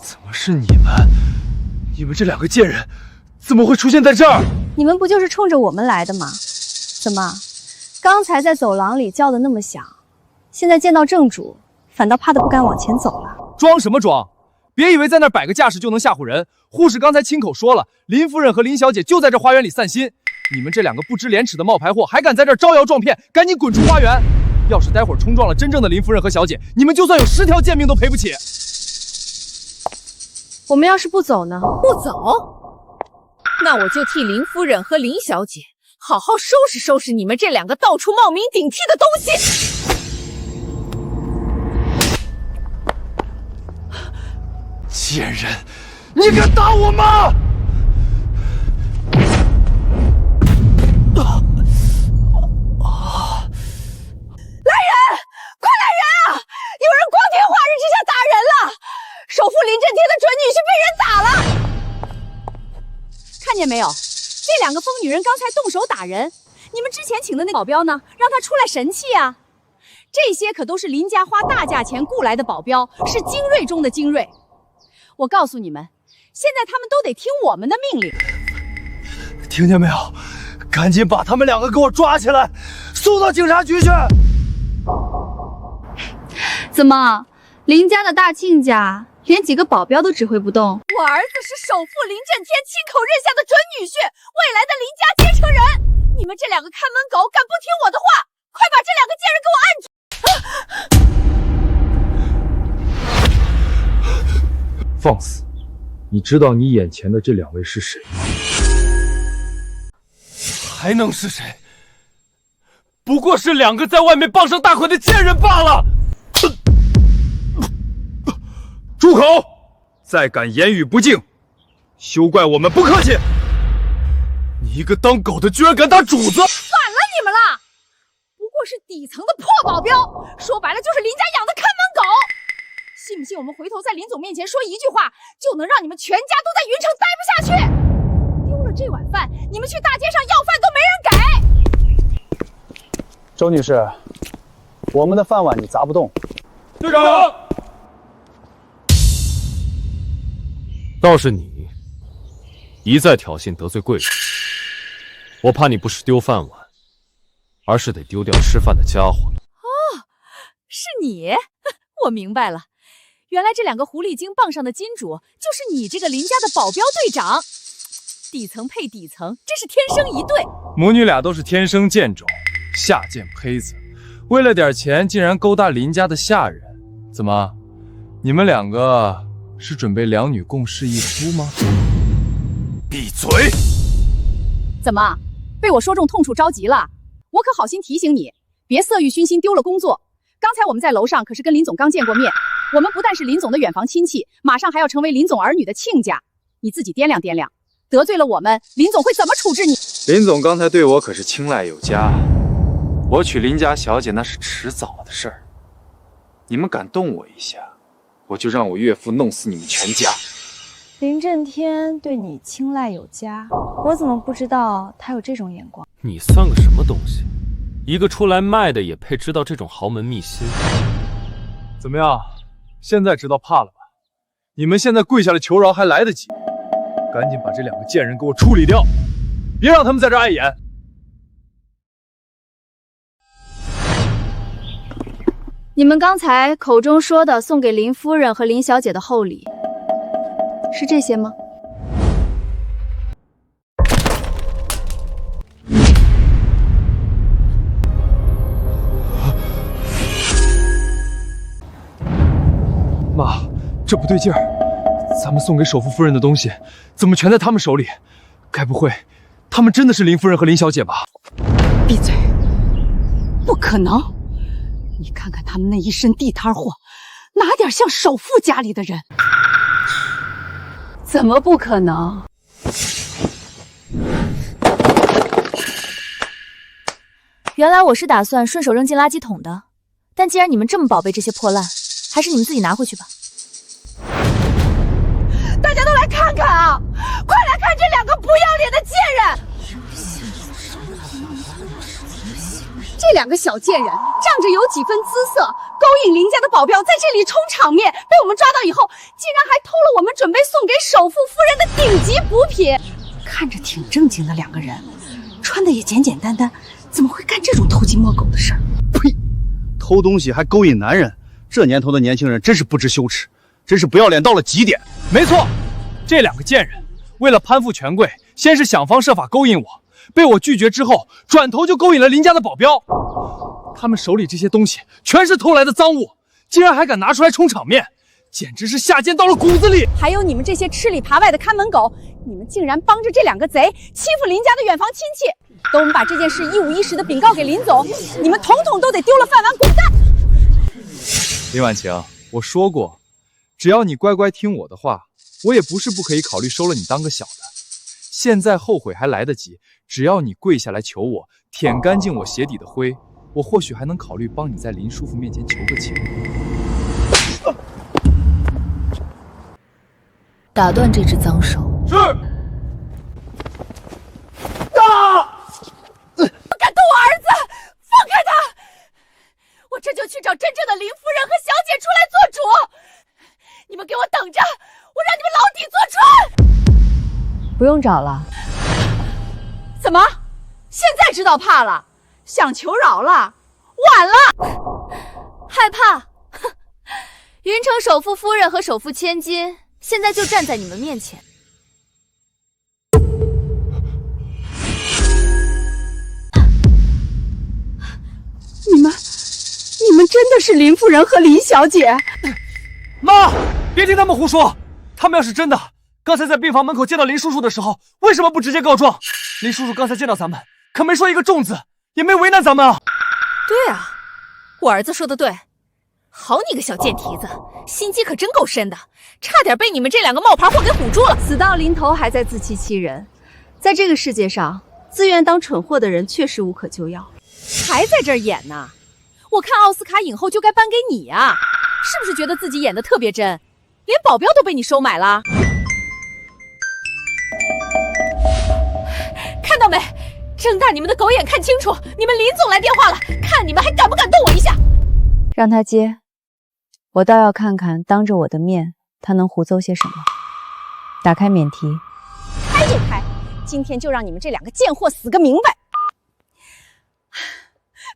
怎么是你们？你们这两个贱人怎么会出现在这儿？你们不就是冲着我们来的吗？怎么，刚才在走廊里叫的那么响，现在见到正主，反倒怕得不敢往前走了？装什么装？别以为在那儿摆个架势就能吓唬人。护士刚才亲口说了，林夫人和林小姐就在这花园里散心。你们这两个不知廉耻的冒牌货，还敢在这儿招摇撞骗，赶紧滚出花园！要是待会儿冲撞了真正的林夫人和小姐，你们就算有10条贱命都赔不起。我们要是不走呢？不走，那我就替林夫人和林小姐好好收拾收拾你们这两个到处冒名顶替的东西。贱人，你敢打我吗？来人！快来人啊！有人光天化日之下打人了！首富林震天的准女婿被人打了！看见没有？这两个疯女人刚才动手打人，你们之前请的那保镖呢？让他出来神气啊！这些可都是林家花大价钱雇来的保镖，是精锐中的精锐。我告诉你们，现在他们都得听我们的命令。听见没有？赶紧把他们两个给我抓起来，送到警察局去！怎么，林家的大亲家连几个保镖都指挥不动？我儿子是首富林震天亲口认下的准女婿，未来的林家继承人。你们这两个看门狗敢不听我的话，快把这两个贱人给我按住！放肆！你知道你眼前的这两位是谁吗？还能是谁？不过是两个在外面傍上大款的贱人罢了。住口！再敢言语不敬，休怪我们不客气。你一个当狗的，居然敢打主子！反了你们了！不过是底层的破保镖，说白了就是林家养的看门狗。信不信我们回头在林总面前说一句话，就能让你们全家都在云城待不下去？丢了这碗饭，你们去大街上要饭都没人给。周女士，我们的饭碗你砸不动。队长，倒是你一再挑衅得罪贵人，我怕你不是丢饭碗，而是得丢掉吃饭的家伙了。哦，是你，我明白了。原来这两个狐狸精傍上的金主，就是你这个林家的保镖队长。底层配底层，真是天生一对。母女俩都是天生贱种，下贱胚子，为了点钱竟然勾搭林家的下人。怎么，你们两个是准备两女共侍一夫吗？闭嘴！怎么，被我说中痛处着急了？我可好心提醒你，别色欲熏心丢了工作。刚才我们在楼上可是跟林总刚见过面，我们不但是林总的远房亲戚，马上还要成为林总儿女的亲家。你自己掂量掂量，得罪了我们，林总会怎么处置你？林总刚才对我可是青睐有加，我娶林家小姐那是迟早的事儿。你们敢动我一下，我就让我岳父弄死你们全家。林震天对你青睐有加，我怎么不知道他有这种眼光？你算个什么东西？一个出来卖的也配知道这种豪门秘辛？怎么样，现在知道怕了吧？你们现在跪下来求饶还来得及，赶紧把这两个贱人给我处理掉，别让他们在这碍眼。你们刚才口中说的送给林夫人和林小姐的厚礼，是这些吗？妈，这不对劲儿，咱们送给首富夫人的东西，怎么全在他们手里？该不会，他们真的是林夫人和林小姐吧？闭嘴！不可能！你看看他们那一身地摊货，哪点像首富家里的人？怎么不可能？原来我是打算顺手扔进垃圾桶的，但既然你们这么宝贝这些破烂，还是你们自己拿回去吧。大家都来看看啊！快来看这两个不要脸的贱人！这两个小贱人仗着有几分姿色，勾引林家的保镖在这里充场面，被我们抓到以后，竟然还偷了我们准备送给首富夫人的顶级补品。看着挺正经的两个人，穿的也简简单单，怎么会干这种偷鸡摸狗的事儿？呸！偷东西还勾引男人，这年头的年轻人真是不知羞耻，真是不要脸到了极点。没错，这两个贱人为了攀附权贵，先是想方设法勾引我，被我拒绝之后，转头就勾引了林家的保镖。他们手里这些东西全是偷来的赃物，竟然还敢拿出来充场面，简直是下贱到了骨子里。还有你们这些吃里扒外的看门狗，你们竟然帮着这两个贼欺负林家的远房亲戚。等我们把这件事一五一十的禀告给林总，你们统统都得丢了饭碗滚蛋！林婉晴，我说过，只要你乖乖听我的话，我也不是不可以考虑收了你当个小的。现在后悔还来得及，只要你跪下来求我，舔干净我鞋底的灰，我或许还能考虑帮你在林叔父面前求个情。打断这只脏手。是。不敢动我儿子，放开他！我这就去找真正的林夫人和小姐出来做主。你们给我等着，我让你们牢底坐穿！不用找了。怎么？现在知道怕了？想求饶了？晚了！害怕？哼！云城首富夫人和首富千金现在就站在你们面前。你们真的是林夫人和林小姐？妈，别听他们胡说。他们要是真的，刚才在病房门口见到林叔叔的时候，为什么不直接告状？林叔叔刚才见到咱们，可没说一个重字，也没为难咱们啊。对啊，我儿子说的对。好你个小贱蹄子，心机可真够深的，差点被你们这两个冒牌货给唬住了。死到临头还在自欺欺人，在这个世界上，自愿当蠢货的人确实无可救药。还在这儿演呢？我看奥斯卡影后就该颁给你啊！是不是觉得自己演得特别真，连保镖都被你收买了？看到没？睁大你们的狗眼看清楚，你们林总来电话了，看你们还敢不敢动我一下？让他接，我倒要看看当着我的面他能胡诌些什么。打开免提。开就开，今天就让你们这两个贱货死个明白！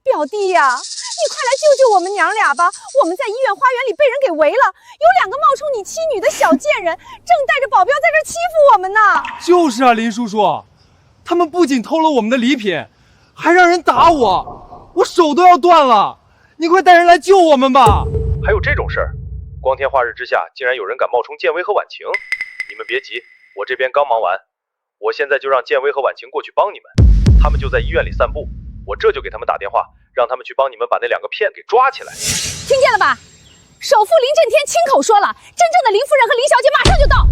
表弟呀，你快来救救我们娘俩吧！我们在医院花园里被人给围了，有两个冒充你妻女的小贱人，正带着保镖在这欺负我们呢。就是啊，林叔叔，他们不仅偷了我们的礼品，还让人打我，我手都要断了。你快带人来救我们吧！还有这种事儿？光天化日之下，竟然有人敢冒充建威和婉晴？你们别急，我这边刚忙完，我现在就让建威和婉晴过去帮你们。他们就在医院里散步，我这就给他们打电话，让他们去帮你们把那两个骗给抓起来。听见了吧？首富林震天亲口说了，真正的林夫人和林小姐马上就到。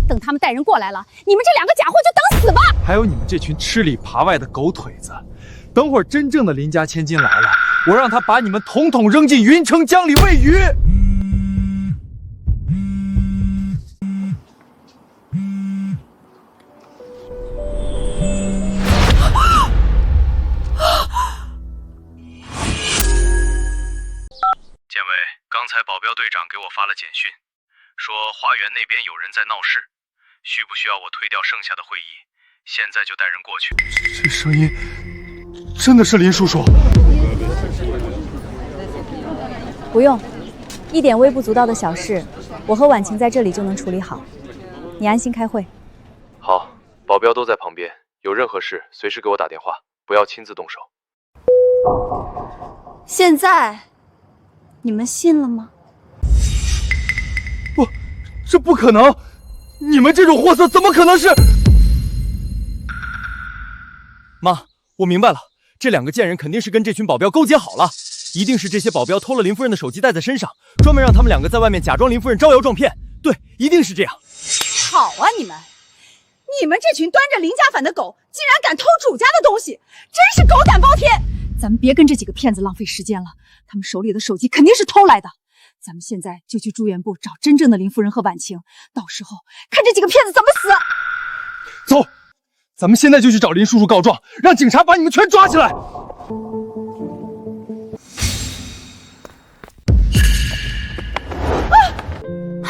等他们带人过来了，你们这两个假货就等死吧！还有你们这群吃里扒外的狗腿子，等会儿真正的林家千金来了，我让他把你们统统扔进云城江里喂鱼。建伟，刚才保镖队长给我发了简讯，说花园那边有人在闹事，需不需要我推掉剩下的会议？现在就带人过去。这声音真的是林叔叔？不用，一点微不足道的小事，我和婉晴在这里就能处理好。你安心开会。好，保镖都在旁边，有任何事随时给我打电话，不要亲自动手。现在你们信了吗？不，这不可能！你们这种货色怎么可能是？妈，我明白了，这两个贱人肯定是跟这群保镖勾结好了，一定是这些保镖偷了林夫人的手机带在身上，专门让他们两个在外面假装林夫人招摇撞骗。对，一定是这样。好啊，你们这群端着林家反的狗，竟然敢偷主家的东西，真是狗胆包天！咱们别跟这几个骗子浪费时间了，他们手里的手机肯定是偷来的。咱们现在就去住院部找真正的林夫人和婉晴，到时候看这几个骗子怎么死。走，咱们现在就去找林叔叔告状，让警察把你们全抓起来。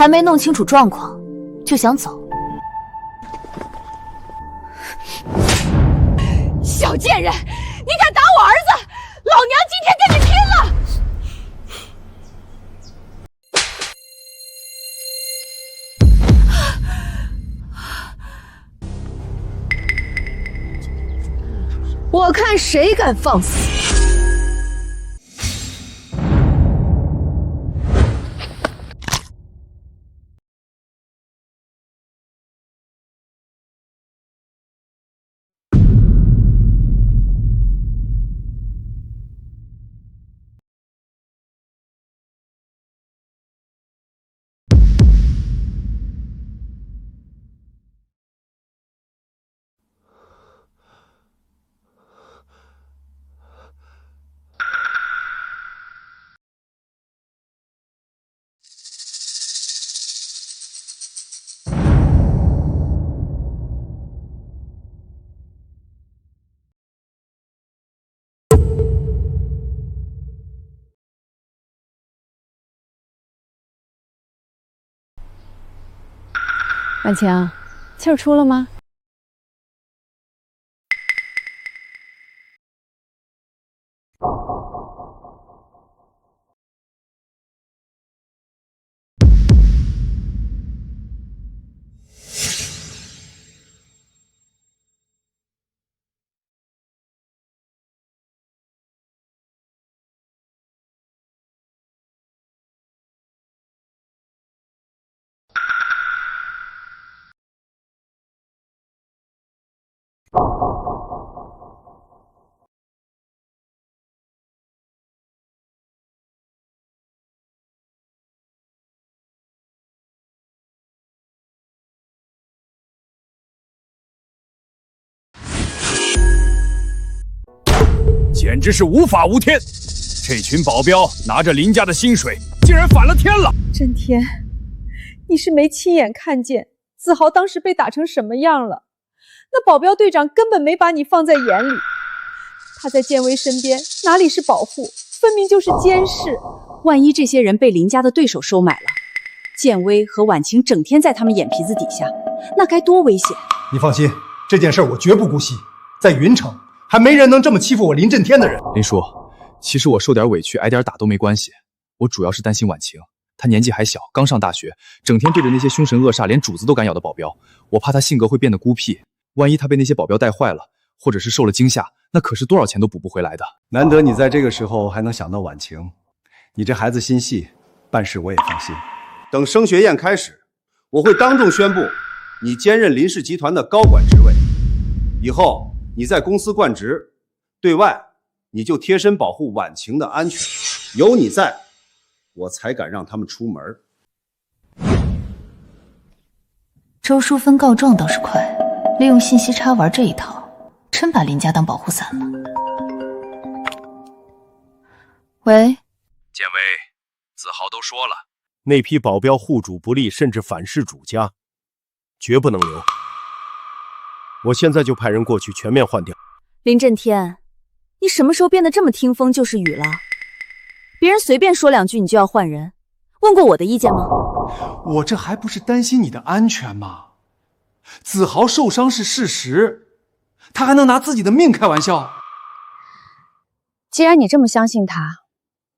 还没弄清楚状况就想走？小贱人，你敢打我儿子，老娘今天跟你拼了！我看谁敢放肆！婉晴，气儿出了吗？简直是无法无天！这群保镖拿着林家的薪水，竟然反了天了！震天，你是没亲眼看见子豪当时被打成什么样了？那保镖队长根本没把你放在眼里，他在建威身边哪里是保护，分明就是监视。万一这些人被林家的对手收买了，建威和婉晴整天在他们眼皮子底下，那该多危险！你放心，这件事我绝不姑息。在云城，还没人能这么欺负我林震天的人。林叔，其实我受点委屈，挨点打都没关系。我主要是担心婉晴，她年纪还小，刚上大学，整天对着那些凶神恶煞、连主子都敢咬的保镖，我怕她性格会变得孤僻。万一她被那些保镖带坏了，或者是受了惊吓，那可是多少钱都补不回来的。难得你在这个时候还能想到婉晴，你这孩子心细，办事我也放心。等升学宴开始，我会当众宣布你兼任林氏集团的高管职位，以后你在公司贯职，对外你就贴身保护婉晴的安全，有你在，我才敢让他们出门。周淑芬告状倒是快，利用信息差玩这一套，真把林家当保护伞了。喂，建威，子豪都说了，那批保镖护主不利，甚至反噬主家，绝不能留。我现在就派人过去全面换掉。林震天，你什么时候变得这么听风就是雨了？别人随便说两句你就要换人，问过我的意见吗？我这还不是担心你的安全吗？子豪受伤是事实，他还能拿自己的命开玩笑？既然你这么相信他，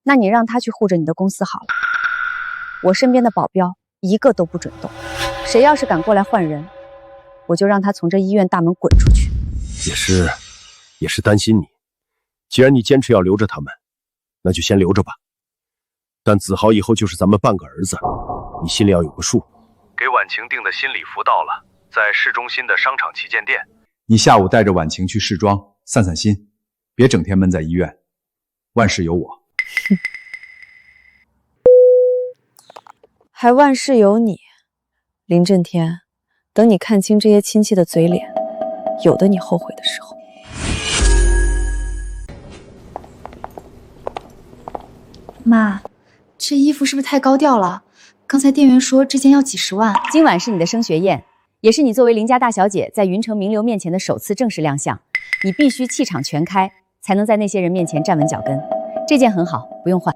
那你让他去护着你的公司好了。我身边的保镖一个都不准动，谁要是敢过来换人，我就让他从这医院大门滚出去。也是担心你。既然你坚持要留着他们，那就先留着吧。但子豪以后就是咱们半个儿子，你心里要有个数。给婉晴订的新礼服到了，在市中心的商场旗舰店。你下午带着婉晴去试妆，散散心，别整天闷在医院。万事有我。还万事有你，林震天，等你看清这些亲戚的嘴脸，有的你后悔的时候。妈，这衣服是不是太高调了？刚才店员说这件要几十万。今晚是你的升学宴，也是你作为林家大小姐在云城名流面前的首次正式亮相，你必须气场全开，才能在那些人面前站稳脚跟。这件很好，不用换。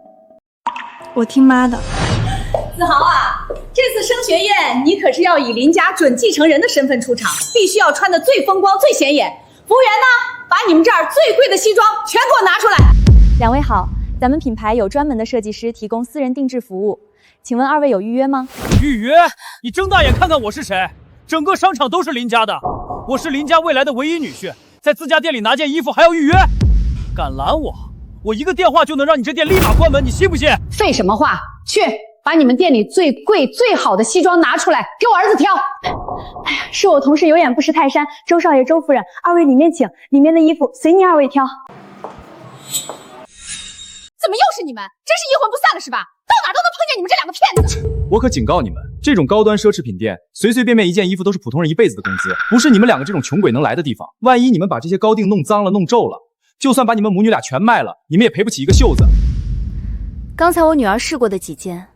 我听妈的。子豪啊，这次升学宴，你可是要以林家准继承人的身份出场，必须要穿得最风光、最显眼。服务员呢，把你们这儿最贵的西装全给我拿出来。两位好，咱们品牌有专门的设计师提供私人定制服务，请问二位有预约吗？预约？你睁大眼看看我是谁？整个商场都是林家的，我是林家未来的唯一女婿，在自家店里拿件衣服还要预约？敢拦我，我一个电话就能让你这店立马关门，你信不信？废什么话，去把你们店里最贵最好的西装拿出来，给我儿子挑。哎呀，是我同事有眼不识泰山，周少爷、周夫人，二位里面请，里面的衣服随您二位挑。怎么又是你们？真是阴魂不散了是吧？到哪都能碰见你们这两个骗子！我可警告你们，这种高端奢侈品店，随随便便一件衣服都是普通人一辈子的工资，不是你们两个这种穷鬼能来的地方。万一你们把这些高定弄脏了、弄皱了，就算把你们母女俩全卖了，你们也赔不起一个袖子。刚才我女儿试过的几件，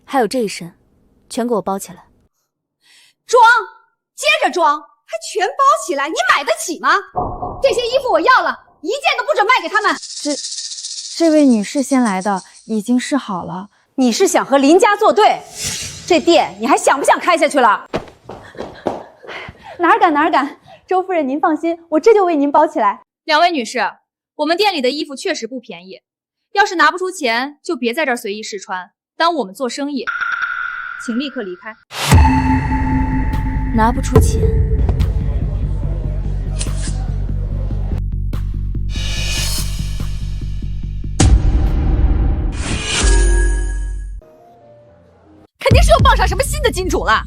还有这一身，全给我包起来。装，接着装，还全包起来，你买得起吗？这些衣服我要了，一件都不准卖给他们。这位女士先来的，已经试好了。你是想和林家作对？这店你还想不想开下去了？哪儿敢哪儿敢！周夫人您放心，我这就为您包起来。两位女士，我们店里的衣服确实不便宜，要是拿不出钱，就别在这儿随意试穿，耽误我们做生意，请立刻离开。拿不出钱。肯定是又傍上什么新的金主了。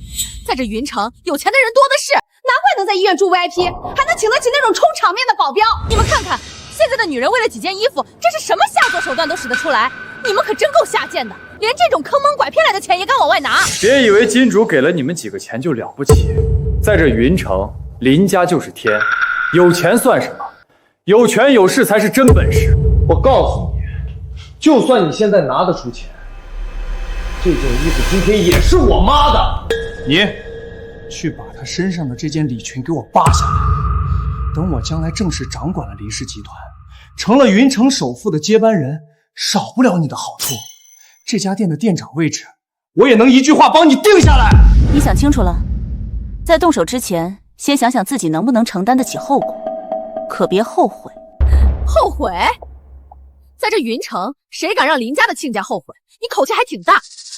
在这云城，有钱的人多的是，难怪能在医院住 VIP， 还能请得起那种充场面的保镖。你们看看，现在的女人为了几件衣服，这是什么下作手段都使得出来。你们可真够下贱的，连这种坑蒙拐骗来的钱也敢往外拿。别以为金主给了你们几个钱就了不起，在这云城，林家就是天，有钱算什么？有权有势才是真本事。我告诉你，就算你现在拿得出钱，这件衣服今天也是我妈的。你去把她身上的这件礼裙给我扒下来，等我将来正式掌管了林氏集团，成了云城首富的接班人，少不了你的好处。这家店的店长位置，我也能一句话帮你定下来。你想清楚了，在动手之前，先想想自己能不能承担得起后果，可别后悔。后悔？在这云城，谁敢让林家的亲家后悔？你口气还挺大。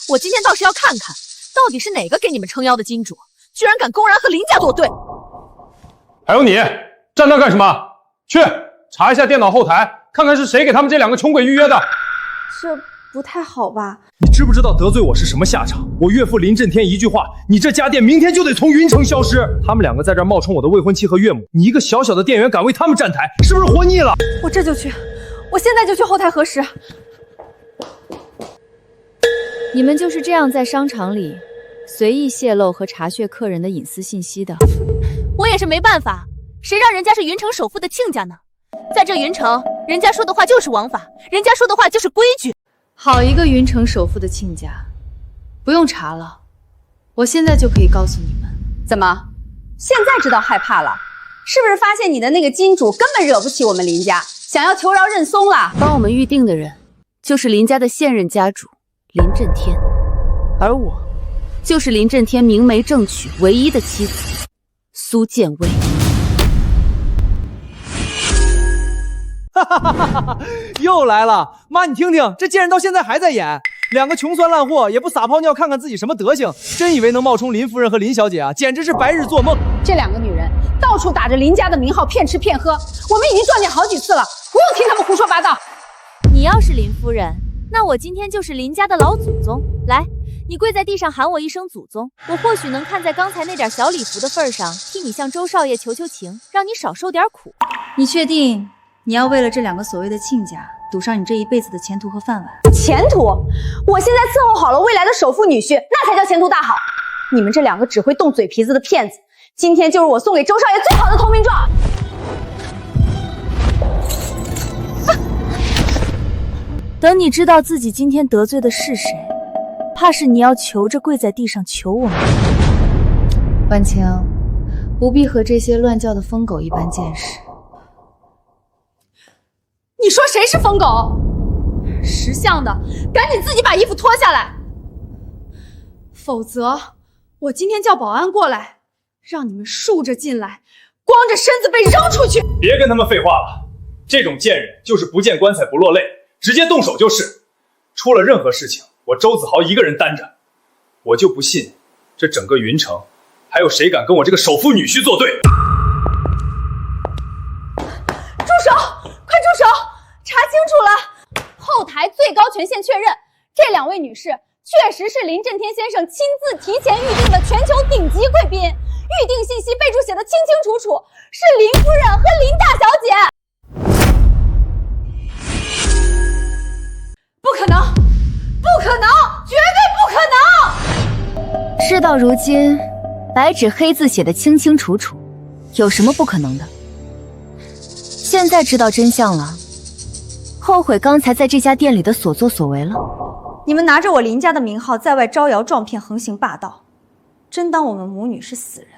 我今天倒是要看看，到底是哪个给你们撑腰的金主，居然敢公然和林家作对。还有你，站那干什么？去查一下电脑后台，看看是谁给他们这两个穷鬼预约的。这不太好吧？你知不知道得罪我是什么下场？我岳父林震天一句话，你这家店明天就得从云城消失。他们两个在这儿冒充我的未婚妻和岳母，你一个小小的店员敢为他们站台，是不是活腻了？我这就去，我现在就去后台核实。你们就是这样在商场里随意泄露和查阅客人的隐私信息的？我也是没办法，谁让人家是云城首富的亲家呢？在这云城，人家说的话就是王法，人家说的话就是规矩。好一个云城首富的亲家，不用查了，我现在就可以告诉你们。怎么，现在知道害怕了？是不是发现你的那个金主根本惹不起我们林家，想要求饶认怂了？帮我们预定的人，就是林家的现任家主林震天，而我就是林震天明媒正娶唯一的妻子苏建威。哈哈哈哈！又来了，妈，你听听，这贱人到现在还在演，两个穷酸烂货也不撒泡尿看看自己什么德行，真以为能冒充林夫人和林小姐啊，简直是白日做梦。这两个女人到处打着林家的名号骗吃骗喝，我们已经撞见好几次了，不用听他们胡说八道。你要是林夫人，那我今天就是林家的老祖宗。来，你跪在地上喊我一声祖宗，我或许能看在刚才那点小礼服的份上，替你向周少爷求求情，让你少受点苦。你确定你要为了这两个所谓的亲家赌上你这一辈子的前途和饭碗？前途？我现在伺候好了未来的首富女婿，那才叫前途大好。你们这两个只会动嘴皮子的骗子，今天就是我送给周少爷最好的投名状。等你知道自己今天得罪的是谁，怕是你要求着跪在地上求我们。婉清，不必和这些乱叫的疯狗一般见识。你说谁是疯狗？识相的，赶紧自己把衣服脱下来。否则我今天叫保安过来，让你们竖着进来，光着身子被扔出去。别跟他们废话了，这种贱人就是不见棺材不落泪，直接动手就是。出了任何事情，我周子豪一个人担着。我就不信，这整个云城还有谁敢跟我这个首富女婿作对？住手！快住手！查清楚了，后台最高权限确认，这2位女士确实是林震天先生亲自提前预定的全球顶级贵宾，预定信息备注写的清清楚楚，是林夫人和林大小姐。不可能，不可能，绝对不可能！事到如今，白纸黑字写的清清楚楚，有什么不可能的？现在知道真相了，后悔刚才在这家店里的所作所为了。你们拿着我林家的名号在外招摇撞骗，横行霸道，真当我们母女是死人，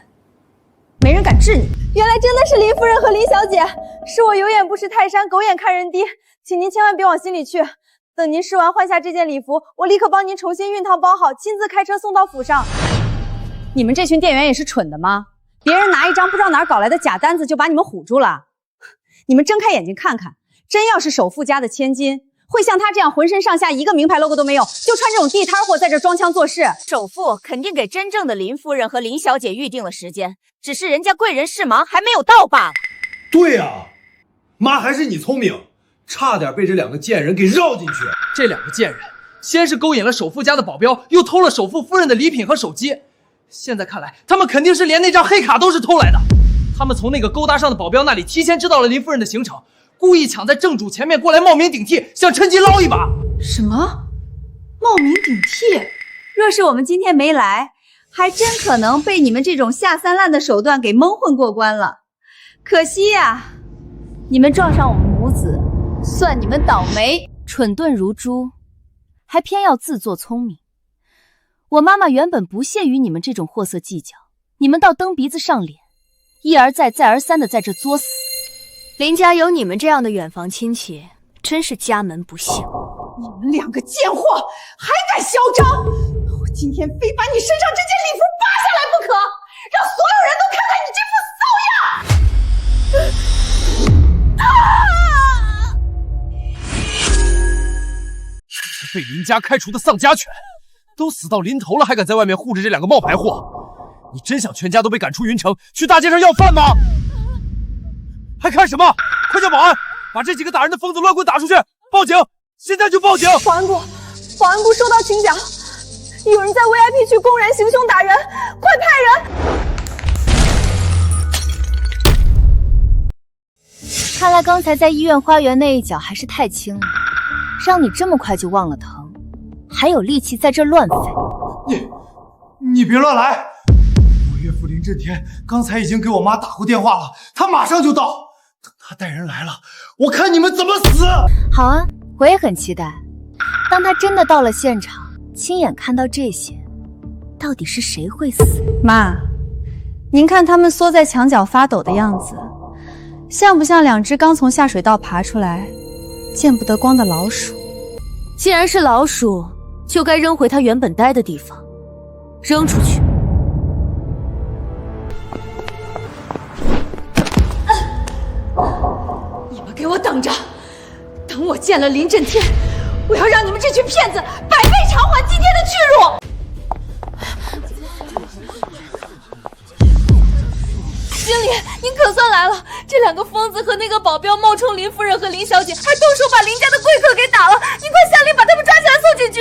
没人敢治你。原来真的是林夫人和林小姐，是我有眼不识泰山，狗眼看人低，请您千万别往心里去。等您试完换下这件礼服，我立刻帮您重新熨烫包好，亲自开车送到府上。你们这群店员也是蠢的吗？别人拿一张不知道哪儿搞来的假单子就把你们唬住了？你们睁开眼睛看看，真要是首富家的千金，会像他这样浑身上下一个名牌 logo 都没有，就穿这种地摊货在这装腔作势？首富肯定给真正的林夫人和林小姐预定了时间，只是人家贵人事忙还没有到罢了。对啊，妈还是你聪明，差点被这2个贱人给绕进去。这2个贱人先是勾引了首富家的保镖，又偷了首富夫人的礼品和手机，现在看来他们肯定是连那张黑卡都是偷来的。他们从那个勾搭上的保镖那里提前知道了林夫人的行程，故意抢在正主前面过来冒名顶替，想趁机捞一把。什么？冒名顶替？若是我们今天没来，还真可能被你们这种下三滥的手段给蒙混过关了。可惜呀，你们撞上我们母子，算你们倒霉。蠢钝如猪，还偏要自作聪明。我妈妈原本不屑于你们这种货色计较，你们倒蹬鼻子上脸，一而再再而三的在这作死。林家有你们这样的远房亲戚，真是家门不幸。你们2个贱货，还敢嚣张！我今天非把你身上这件礼服扒下来不可，让所有人都看看你这副骚样！被林家开除的丧家犬，都死到临头了，还敢在外面护着这2个冒牌货！你真想全家都被赶出云城，去大街上要饭吗？还看什么？快叫保安，把这几个打人的疯子乱棍打出去！报警！现在就报警！保安部收到请讲，有人在 VIP 区公然行凶打人，快派人！看来刚才在医院花园那一脚还是太轻了，让你这么快就忘了疼，还有力气在这乱飞。你别乱来！我岳父林震天刚才已经给我妈打过电话了，他马上就到。等他带人来了，我看你们怎么死！好啊，我也很期待。当他真的到了现场，亲眼看到这些，到底是谁会死？妈，您看他们缩在墙角发抖的样子，像不像2只刚从下水道爬出来、见不得光的老鼠？既然是老鼠，就该扔回它原本待的地方，扔出去。你们给我等着！等我见了林震天，我要让你们这群骗子百倍偿还今天的屈辱！经理，您可算来了！这2个疯子和那个保镖冒充林夫人和林小姐，还动手把林家的贵客给打了！您快下令把他们抓起来送警局！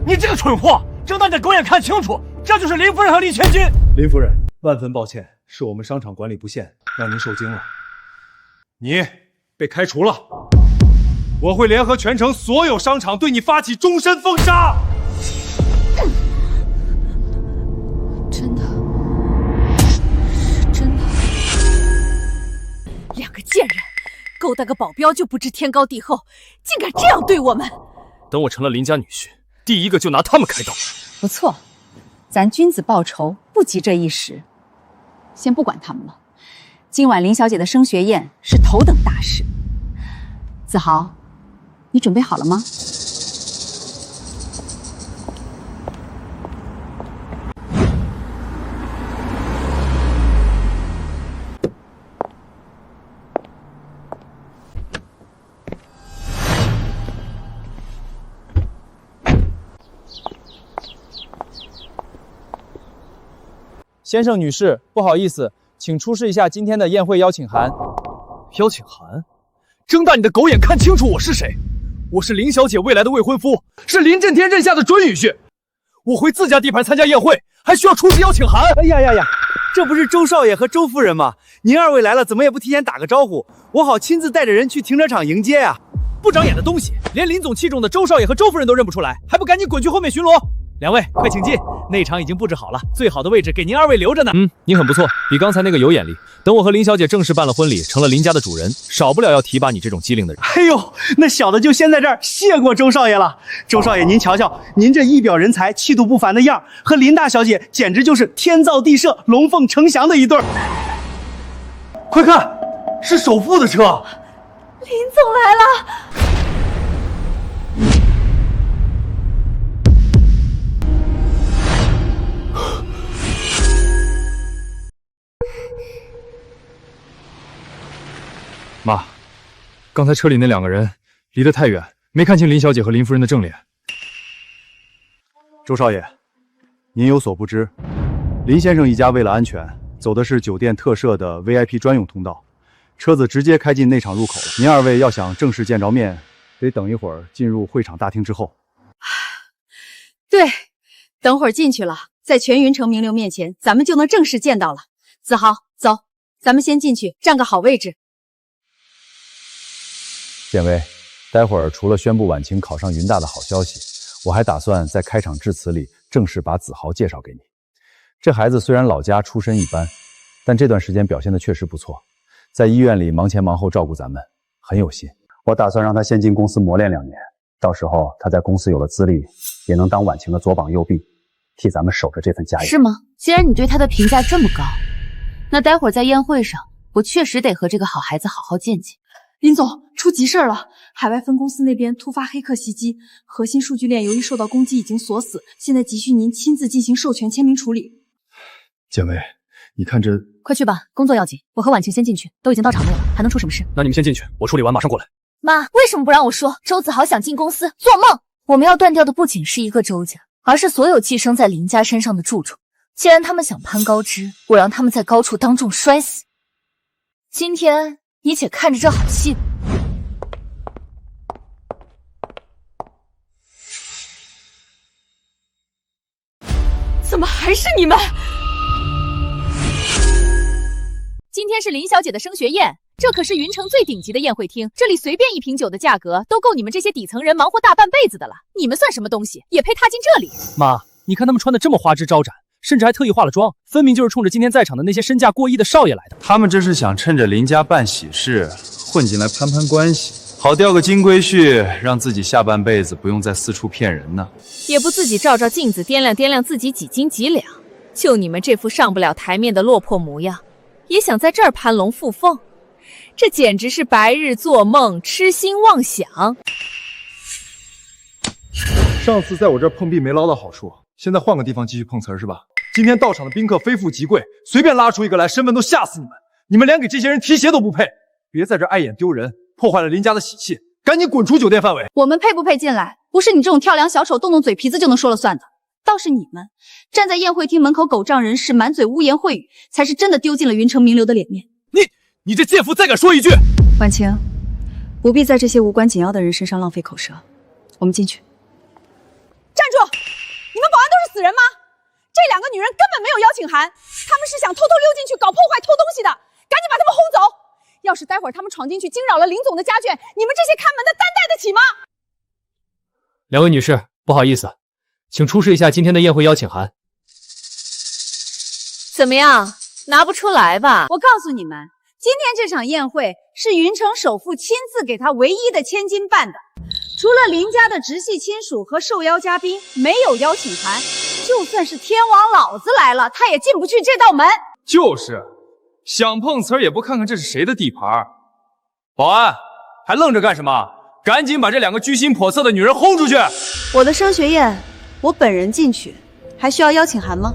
你这个蠢货，睁大你的狗眼看清楚，这就是林夫人和林千金！林夫人，万分抱歉，是我们商场管理不善，让您受惊了。你被开除了，我会联合全城所有商场对你发起终身封杀！真的，2个贱人，勾搭个保镖就不知天高地厚，竟敢这样对我们！等我成了林家女婿，第一个就拿他们开刀。不错，咱君子报仇，不急这一时。先不管他们了，今晚林小姐的升学宴是头等大事。子豪，你准备好了吗？先生、女士，不好意思，请出示一下今天的宴会邀请函。邀请函？睁大你的狗眼，看清楚我是谁！我是林小姐未来的未婚夫，是林震天任下的准女婿。我回自家地盘参加宴会，还需要出示邀请函？哎呀呀呀，这不是周少爷和周夫人吗？您二位来了，怎么也不提前打个招呼，我好亲自带着人去停车场迎接啊！不长眼的东西，连林总器重的周少爷和周夫人都认不出来，还不赶紧滚去后面巡逻！两位快请进，内场已经布置好了，最好的位置给您二位留着呢。你很不错，比刚才那个有眼力。等我和林小姐正式办了婚礼，成了林家的主人，少不了要提拔你这种机灵的人。哎呦，那小的就先在这儿谢过周少爷了。周少爷，您瞧瞧，您这一表人才、气度不凡的样，和林大小姐简直就是天造地设、龙凤呈祥的一对儿。快看，是首富的车。林总来了。妈，刚才车里那两个人离得太远，没看清林小姐和林夫人的正脸。周少爷，您有所不知，林先生一家为了安全，走的是酒店特设的 VIP 专用通道，车子直接开进内场入口了。您二位要想正式见着面，得等一会儿进入会场大厅之后。对，等会儿进去了，在全云城名流面前，咱们就能正式见到了。子豪，走，咱们先进去，占个好位置。建威，待会儿除了宣布婉晴考上云大的好消息，我还打算在开场致辞里正式把子豪介绍给你。这孩子虽然老家出身一般，但这段时间表现的确实不错，在医院里忙前忙后照顾咱们，很有心。我打算让他先进公司磨练2年，到时候他在公司有了资历，也能当婉晴的左膀右臂，替咱们守着这份家业。是吗？既然你对他的评价这么高，那待会儿在宴会上，我确实得和这个好孩子好好见见。林总，出急事了！海外分公司那边突发黑客袭击，核心数据链由于受到攻击已经锁死，现在急需您亲自进行授权签名处理。建威，你看这……快去吧，工作要紧。我和婉晴先进去，都已经到场内了，还能出什么事？那你们先进去，我处理完马上过来。妈，为什么不让我说？周子豪想进公司，做梦！我们要断掉的不仅是一个周家，而是所有寄生在林家身上的蛀虫。既然他们想攀高枝，我让他们在高处当众摔死。今天你且看着这好戏吧。怎么还是你们？今天是林小姐的升学宴，这可是云城最顶级的宴会厅，这里随便1瓶酒的价格都够你们这些底层人忙活大半辈子的了。你们算什么东西，也配踏进这里？妈，你看他们穿的这么花枝招展，甚至还特意化了妆，分明就是冲着今天在场的那些身价过亿的少爷来的。他们这是想趁着林家办喜事，混进来攀攀关系，好钓个金龟婿，让自己下半辈子不用再四处骗人呢。也不自己照照镜子掂量掂量自己几斤几两，就你们这副上不了台面的落魄模样，也想在这儿攀龙附凤，这简直是白日做梦，痴心妄想。上次在我这儿碰壁没捞到好处，现在换个地方继续碰瓷儿是吧？今天到场的宾客非富即贵，随便拉出一个来，身份都吓死你们！你们连给这些人提鞋都不配，别在这碍眼丢人，破坏了林家的喜气，赶紧滚出酒店范围！我们配不配进来，不是你这种跳梁小丑动动嘴皮子就能说了算的。倒是你们站在宴会厅门口狗仗人势，满嘴污言秽语，才是真的丢尽了云城名流的脸面。你这贱妇再敢说一句！婉晴，不必在这些无关紧要的人身上浪费口舌。我们进去。站住！你们保安都是死人吗？这2个女人根本没有邀请函，她们是想偷偷溜进去搞破坏、偷东西的，赶紧把她们轰走！要是待会儿她们闯进去惊扰了林总的家眷，你们这些看门的担待得起吗？两位女士，不好意思，请出示一下今天的宴会邀请函。怎么样，拿不出来吧？我告诉你们，今天这场宴会是云城首富亲自给他唯一的千金办的，除了林家的直系亲属和受邀嘉宾，没有邀请函。就算是天王老子来了，他也进不去这道门。就是，想碰瓷儿也不看看这是谁的地盘。保安，还愣着干什么？赶紧把这2个居心叵测的女人轰出去！我的升学宴，我本人进去，还需要邀请函吗？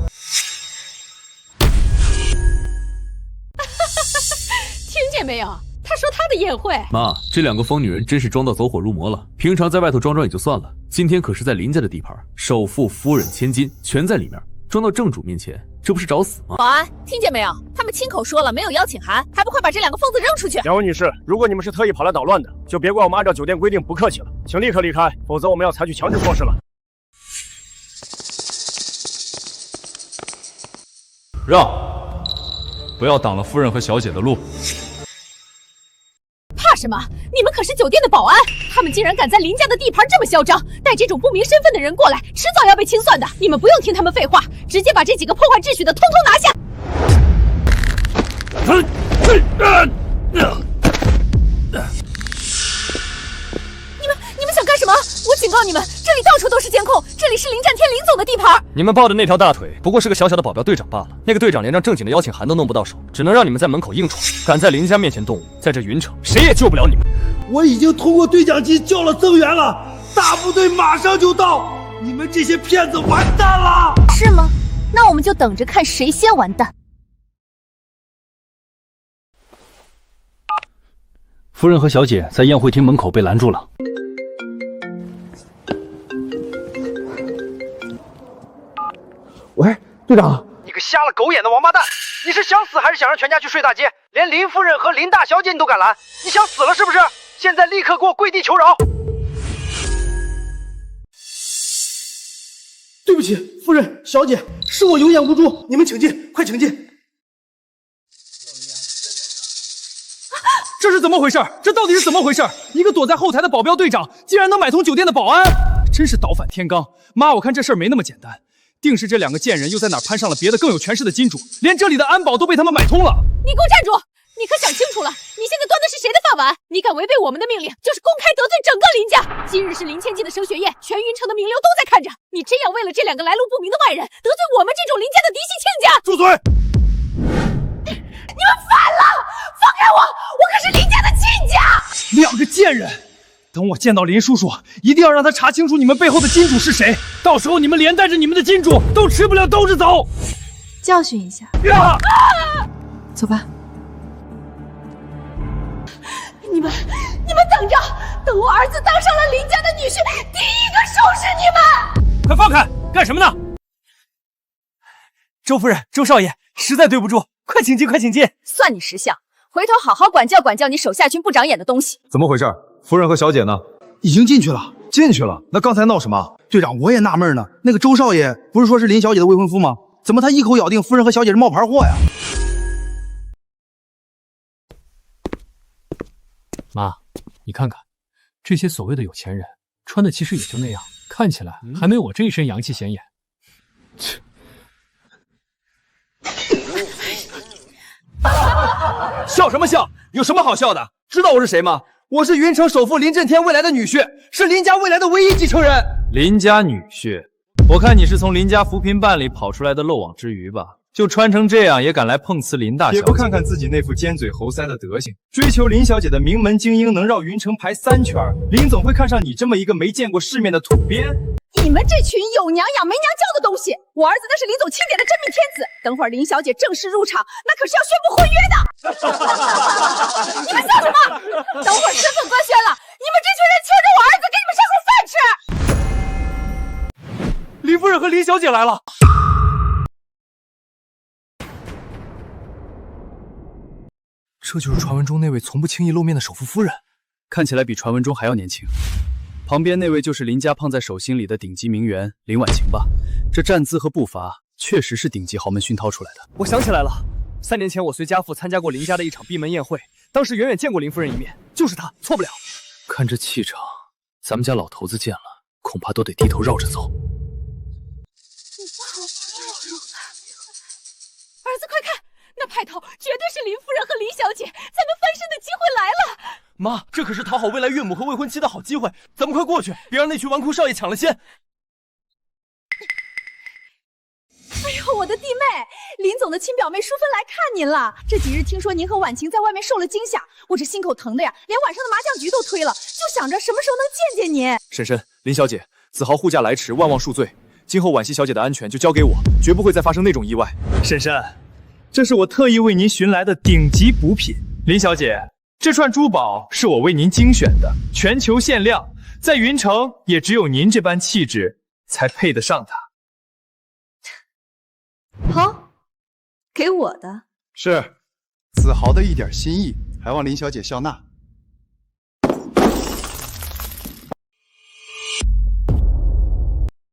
听见没有？他说他的宴会。妈，这2个疯女人真是装到走火入魔了。平常在外头装装也就算了，今天可是在林家的地盘，首富、夫人、千金全在里面，装到正主面前，这不是找死吗？保安，听见没有？他们亲口说了没有邀请函，还不快把这2个疯子扔出去！两位女士，如果你们是特意跑来捣乱的，就别怪我们按照酒店规定不客气了，请立刻离开，否则我们要采取强制措施了。让，不要挡了夫人和小姐的路。怕什么？你们可是酒店的保安，他们竟然敢在林家的地盘这么嚣张，带这种不明身份的人过来，迟早要被清算的。你们不用听他们废话，直接把这几个破坏秩序的通通拿下！你们想干什么？我警告你们，这里到处都是监控，这里是林战天林总的地盘。你们抱的那条大腿不过是个小小的保镖队长罢了，那个队长连张正经的邀请函都弄不到手，只能让你们在门口硬闯。敢在林家面前动武，在这云城谁也救不了你们。我已经通过对讲机叫了增援了，大部队马上就到，你们这些骗子完蛋了！是吗？那我们就等着看谁先完蛋。夫人和小姐在宴会厅门口被拦住了。喂，队长，你个瞎了狗眼的王八蛋！你是想死还是想让全家去睡大街？连林夫人和林大小姐你都敢拦，你想死了是不是？现在立刻给我跪地求饶！对不起，夫人、小姐，是我有眼无珠，你们请进，快请进。这是怎么回事？这到底是怎么回事？一个躲在后台的保镖队长，竟然能买通酒店的保安，真是倒反天罡！妈，我看这事儿没那么简单，定是这2个贱人又在哪儿攀上了别的更有权势的金主，连这里的安保都被他们买通了。你给我站住！你可想清楚了，你现在端的是谁的饭碗？你敢违背我们的命令，就是公开得罪整个林家。今日是林千金的升学宴，全云城的名流都在看着。你真要为了这2个来路不明的外人，得罪我们这种林家的嫡系亲家？住嘴！你们反了！放开我！我可是林家的亲家！2个贱人！等我见到林叔叔，一定要让他查清楚你们背后的金主是谁。到时候你们连带着你们的金主都吃不了兜着走。教训一下。走吧。你们等着，等我儿子当上了林家的女婿，第一个收拾你们！快放开！干什么呢？周夫人、周少爷，实在对不住，快请进，快请进。算你识相，回头好好管教管教你手下群不长眼的东西。怎么回事？夫人和小姐呢？已经进去了。进去了？那刚才闹什么？队长，我也纳闷呢。那个周少爷不是说是林小姐的未婚夫吗？怎么他一口咬定夫人和小姐是冒牌货呀？妈，你看看，这些所谓的有钱人穿的其实也就那样，看起来还没我这一身洋气显眼。切！笑什么笑？有什么好笑的？知道我是谁吗？我是云城首富林震天未来的女婿，是林家未来的唯一继承人。林家女婿，我看你是从林家扶贫办里跑出来的漏网之鱼吧？就穿成这样也敢来碰瓷林大小姐，也不看看自己那副尖嘴猴腮的德行。追求林小姐的名门精英能绕云城排3圈，林总会看上你这么一个没见过世面的土鳖？你们这群有娘养没娘教的东西！我儿子那是林总钦点的真命天子，等会儿林小姐正式入场，那可是要宣布婚约的。你们笑什么？等会儿身份官宣了，你们这群人牵着我儿子给你们上口饭吃！林夫人和林小姐来了。这就是传闻中那位从不轻易露面的首富夫人，看起来比传闻中还要年轻。旁边那位就是林家胖在手心里的顶级名媛林婉晴吧？这站姿和步伐确实是顶级豪门熏陶出来的。我想起来了，3年前我随家父参加过林家的一场闭门宴会，当时远远见过林夫人一面，就是她，错不了。看这气场，咱们家老头子见了恐怕都得低头绕着走。儿子，快看，那派头绝对是林夫人和林小姐，咱们翻身的机会来了。妈，这可是讨好未来岳母和未婚妻的好机会，咱们快过去，别让那群纨绔少爷抢了先。哎呦，我的弟妹，林总的亲表妹淑芬来看您了。这几日听说您和婉晴在外面受了惊吓，我这心口疼的呀，连晚上的麻将局都推了，就想着什么时候能见见您。婶婶，林小姐，子豪护驾来迟，万望恕罪。今后婉惜小姐的安全就交给我，绝不会再发生那种意外。婶婶，这是我特意为您寻来的顶级补品。林小姐，这串珠宝是我为您精选的，全球限量，在云城也只有您这般气质才配得上它。好，给我的。是，子豪的一点心意，还望林小姐笑纳。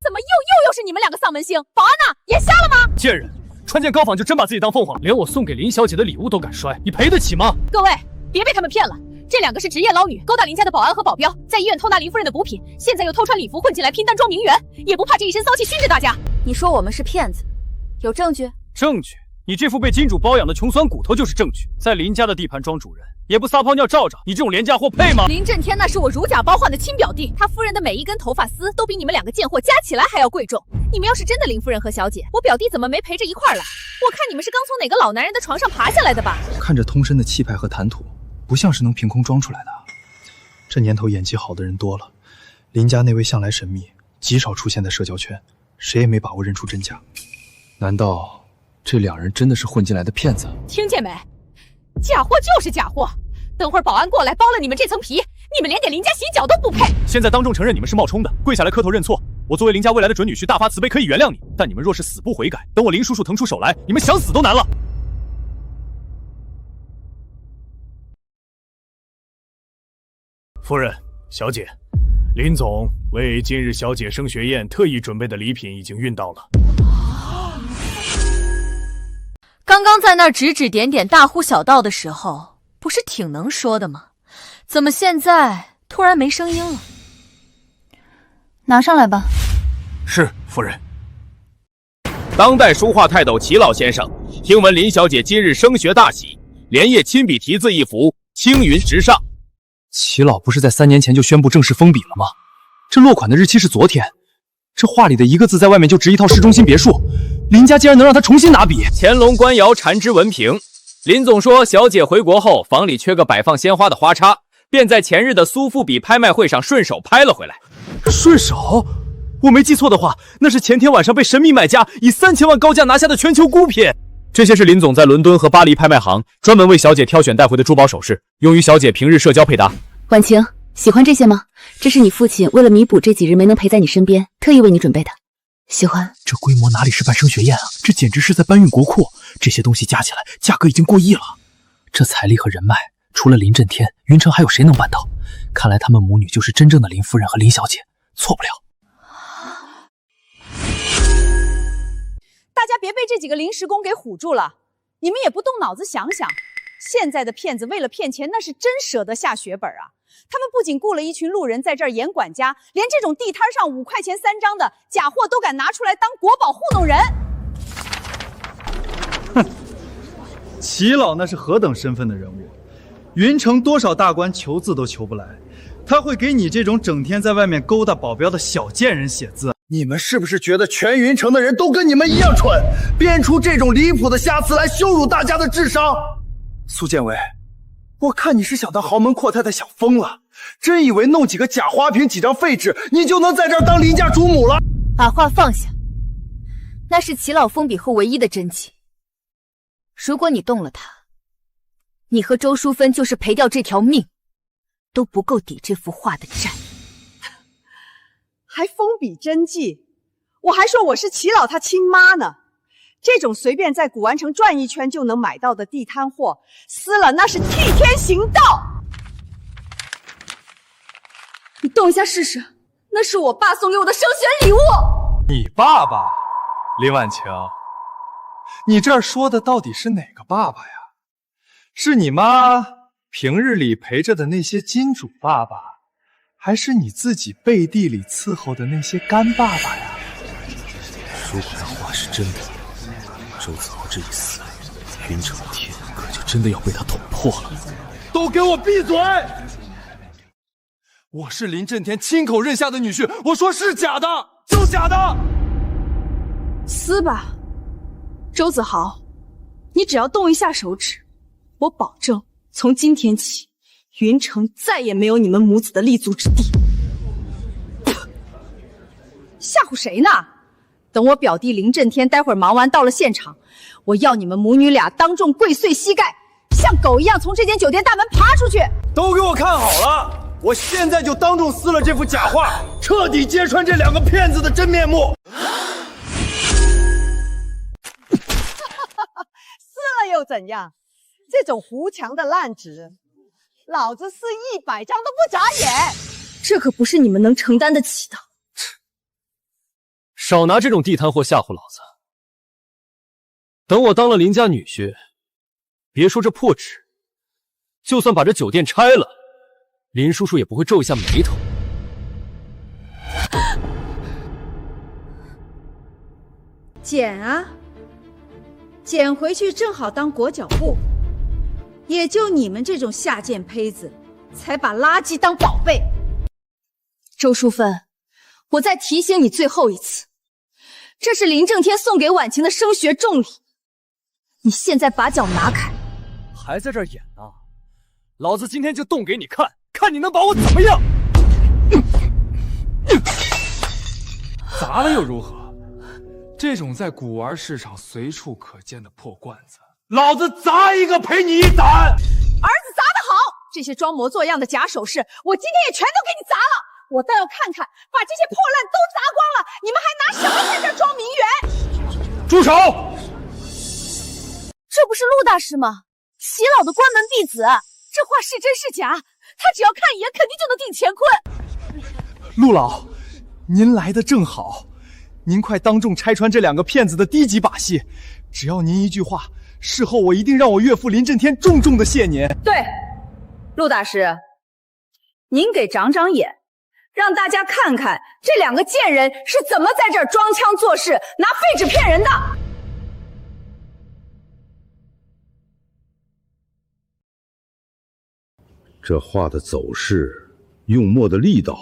怎么又是你们两个丧门星？保安呢？眼瞎了吗？贱人，穿件高仿就真把自己当凤凰，连我送给林小姐的礼物都敢摔，你赔得起吗？各位，别被他们骗了。这两个是职业捞女，勾搭林家的保安和保镖，在医院偷拿林夫人的补品，现在又偷穿礼服混进来拼单装名媛，也不怕这一身骚气熏着大家。你说我们是骗子，有证据？证据？你这副被金主包养的穷酸骨头就是证据。在林家的地盘装主人，也不撒泡尿照照，你这种廉价货配吗？林震天那是我如假包换的亲表弟，他夫人的每一根头发丝都比你们两个贱货加起来还要贵重。你们要是真的林夫人和小姐，我表弟怎么没陪着一块儿来？我看你们是刚从哪个老男人的床上爬下来的吧？看着通身的气派和谈吐，不像是能凭空装出来的。这年头演技好的人多了，林家那位向来神秘，极少出现在社交圈，谁也没把握认出真假。难道这两人真的是混进来的骗子？听见没？假货就是假货。等会儿保安过来剥了你们这层皮，你们连给林家洗脚都不配。现在当众承认你们是冒充的，跪下来磕头认错。我作为林家未来的准女婿，大发慈悲可以原谅你，但你们若是死不悔改，等我林叔叔腾出手来，你们想死都难了。夫人，小姐，林总为今日小姐升学宴特意准备的礼品已经运到了。刚刚在那儿指指点点、大呼小道的时候，不是挺能说的吗？怎么现在突然没声音了？拿上来吧。是，夫人。当代书画泰斗齐老先生，听闻林小姐今日升学大喜，连夜亲笔题字一幅，青云直上。齐老不是在3年前就宣布正式封笔了吗？这落款的日期是昨天，这画里的一个字在外面就值一套市中心别墅，林家竟然能让他重新拿笔。乾隆官窑缠枝纹瓶，林总说小姐回国后房里缺个摆放鲜花的花插，便在前日的苏富比拍卖会上顺手拍了回来。顺手？我没记错的话，那是前天晚上被神秘买家以3000万高价拿下的全球孤品。这些是林总在伦敦和巴黎拍卖行专门为小姐挑选带回的珠宝首饰，用于小姐平日社交配搭。婉晴，喜欢这些吗？这是你父亲为了弥补这几日没能陪在你身边，特意为你准备的。喜欢？这规模哪里是办升学宴啊，这简直是在搬运国库。这些东西加起来价格已经过亿了。这财力和人脉，除了林震天，云城还有谁能办到？看来他们母女就是真正的林夫人和林小姐，错不了。大家别被这几个临时工给唬住了，你们也不动脑子想想，现在的骗子为了骗钱，那是真舍得下血本啊！他们不仅雇了一群路人在这儿演管家，连这种地摊上5块钱3张的假货都敢拿出来当国宝糊弄人。哼，齐老那是何等身份的人物，云城多少大官求字都求不来，他会给你这种整天在外面勾搭保镖的小贱人写字？你们是不是觉得全云城的人都跟你们一样蠢，编出这种离谱的瑕疵来羞辱大家的智商？苏建伟，我看你是想当豪门阔太太想疯了，真以为弄几个假花瓶几张废纸，你就能在这儿当林家主母了？把话放下，那是齐老封笔后唯一的真迹。如果你动了他，你和周淑芬就是赔掉这条命，都不够抵这幅画的债。还封笔真迹，我还说我是齐老他亲妈呢。这种随便在古玩城转一圈就能买到的地摊货，撕了那是替天行道。你动一下试试，那是我爸送给我的升学礼物。你爸爸？林婉晴，你这儿说的到底是哪个爸爸呀？是你妈平日里陪着的那些金主爸爸，还是你自己背地里伺候的那些干爸爸呀？如果那话是真的，周子豪这一死，云城的天可就真的要被他捅破了。都给我闭嘴！我是林震天亲口认下的女婿，我说是假的，就假的。撕吧，周子豪，你只要动一下手指，我保证从今天起，云城再也没有你们母子的立足之地。吓唬谁呢？等我表弟林震天待会儿忙完到了现场，我要你们母女俩当众跪碎膝盖，像狗一样从这间酒店大门爬出去。都给我看好了，我现在就当众撕了这幅假画，彻底揭穿这两个骗子的真面目。又怎样？这种糊墙的烂纸，老子撕100张都不眨眼。这可不是你们能承担得起的。少拿这种地摊货吓唬老子。等我当了林家女婿，别说这破纸，就算把这酒店拆了，林叔叔也不会皱一下眉头。捡啊，捡回去正好当裹脚布。也就你们这种下贱胚子，才把垃圾当宝贝。周淑芬，我再提醒你最后一次，这是林正天送给婉晴的升学重礼，你现在把脚拿开。还在这儿演呢？老子今天就动给你看，看你能把我怎么样！砸了又如何？这种在古玩市场随处可见的破罐子，老子砸一个赔你一胆！儿子砸得好，这些装模作样的假首饰，我今天也全都给你砸了。我倒要看看，把这些破烂都砸光了，你们还拿什么在这装名媛？住手！这不是陆大师吗？齐老的关门弟子，这话是真是假？他只要看一眼，肯定就能定乾坤。陆老，您来的正好，您快当众拆穿这2个骗子的低级把戏，只要您一句话，事后我一定让我岳父林震天重重的谢您。对，陆大师，您给长长眼，让大家看看这2个贱人是怎么在这儿装腔作势，拿废纸骗人的。这画的走势，用墨的力道，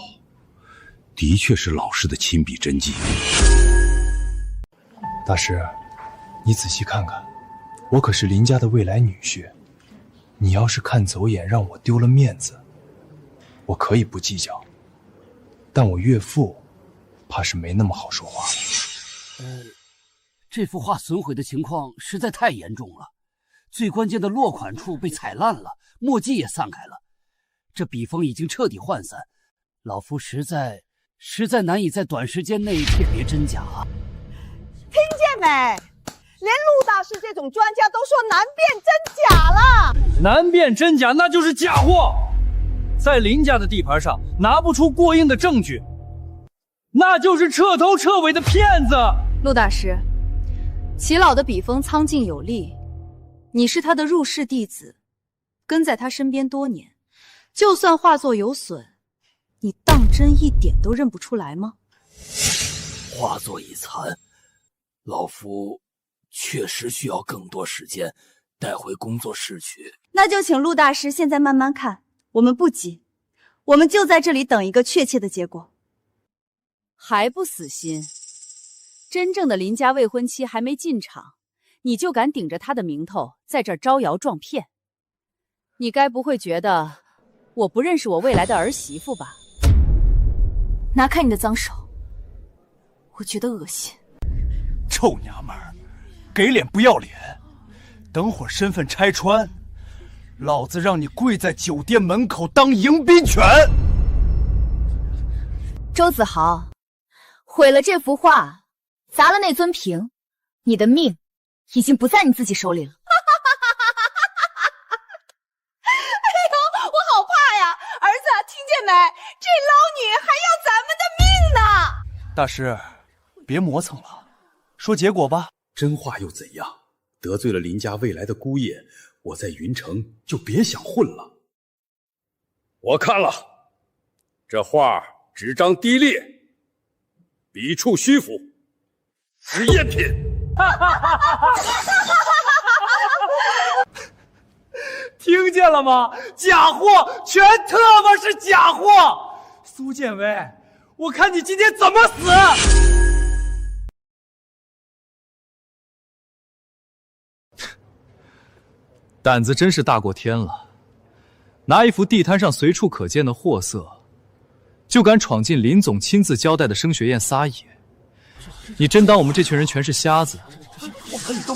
的确是老师的亲笔真迹。大师，你仔细看看，我可是林家的未来女婿，你要是看走眼，让我丢了面子，我可以不计较，但我岳父怕是没那么好说话。这幅画损毁的情况实在太严重了，最关键的落款处被踩烂了，墨迹也散开了，这笔锋已经彻底涣散，老夫实在难以在短时间内辨别真假啊！听见没？连陆大师这种专家都说难辨真假了。难辨真假，那就是假货。在林家的地盘上拿不出过硬的证据，那就是彻头彻尾的骗子。陆大师，齐老的笔锋苍劲有力，你是他的入室弟子，跟在他身边多年，就算画作有损，你当真一点都认不出来吗？画作已残，老夫确实需要更多时间带回工作室去。那就请陆大师现在慢慢看，我们不急，我们就在这里等一个确切的结果。还不死心？真正的林家未婚妻还没进场，你就敢顶着她的名头在这儿招摇撞骗？你该不会觉得我不认识我未来的儿媳妇吧？拿开你的脏手，我觉得恶心。臭娘们儿，给脸不要脸！等会儿身份拆穿，老子让你跪在酒店门口当迎宾犬！周子豪，毁了这幅画，砸了那尊瓶，你的命已经不在你自己手里了。哎呦，我好怕呀！儿子，听见没？这捞女还要咱们的命呢！大师，别磨蹭了，说结果吧。真话又怎样？得罪了林家未来的姑爷，我在云城就别想混了。我看了，这画纸张低劣，笔触虚浮，是赝品。听见了吗？假货，全特么是假货！苏建伟，我看你今天怎么死！胆子真是大过天了，拿一幅地摊上随处可见的货色，就敢闯进林总亲自交代的升学宴撒野。你真当我们这群人全是瞎子，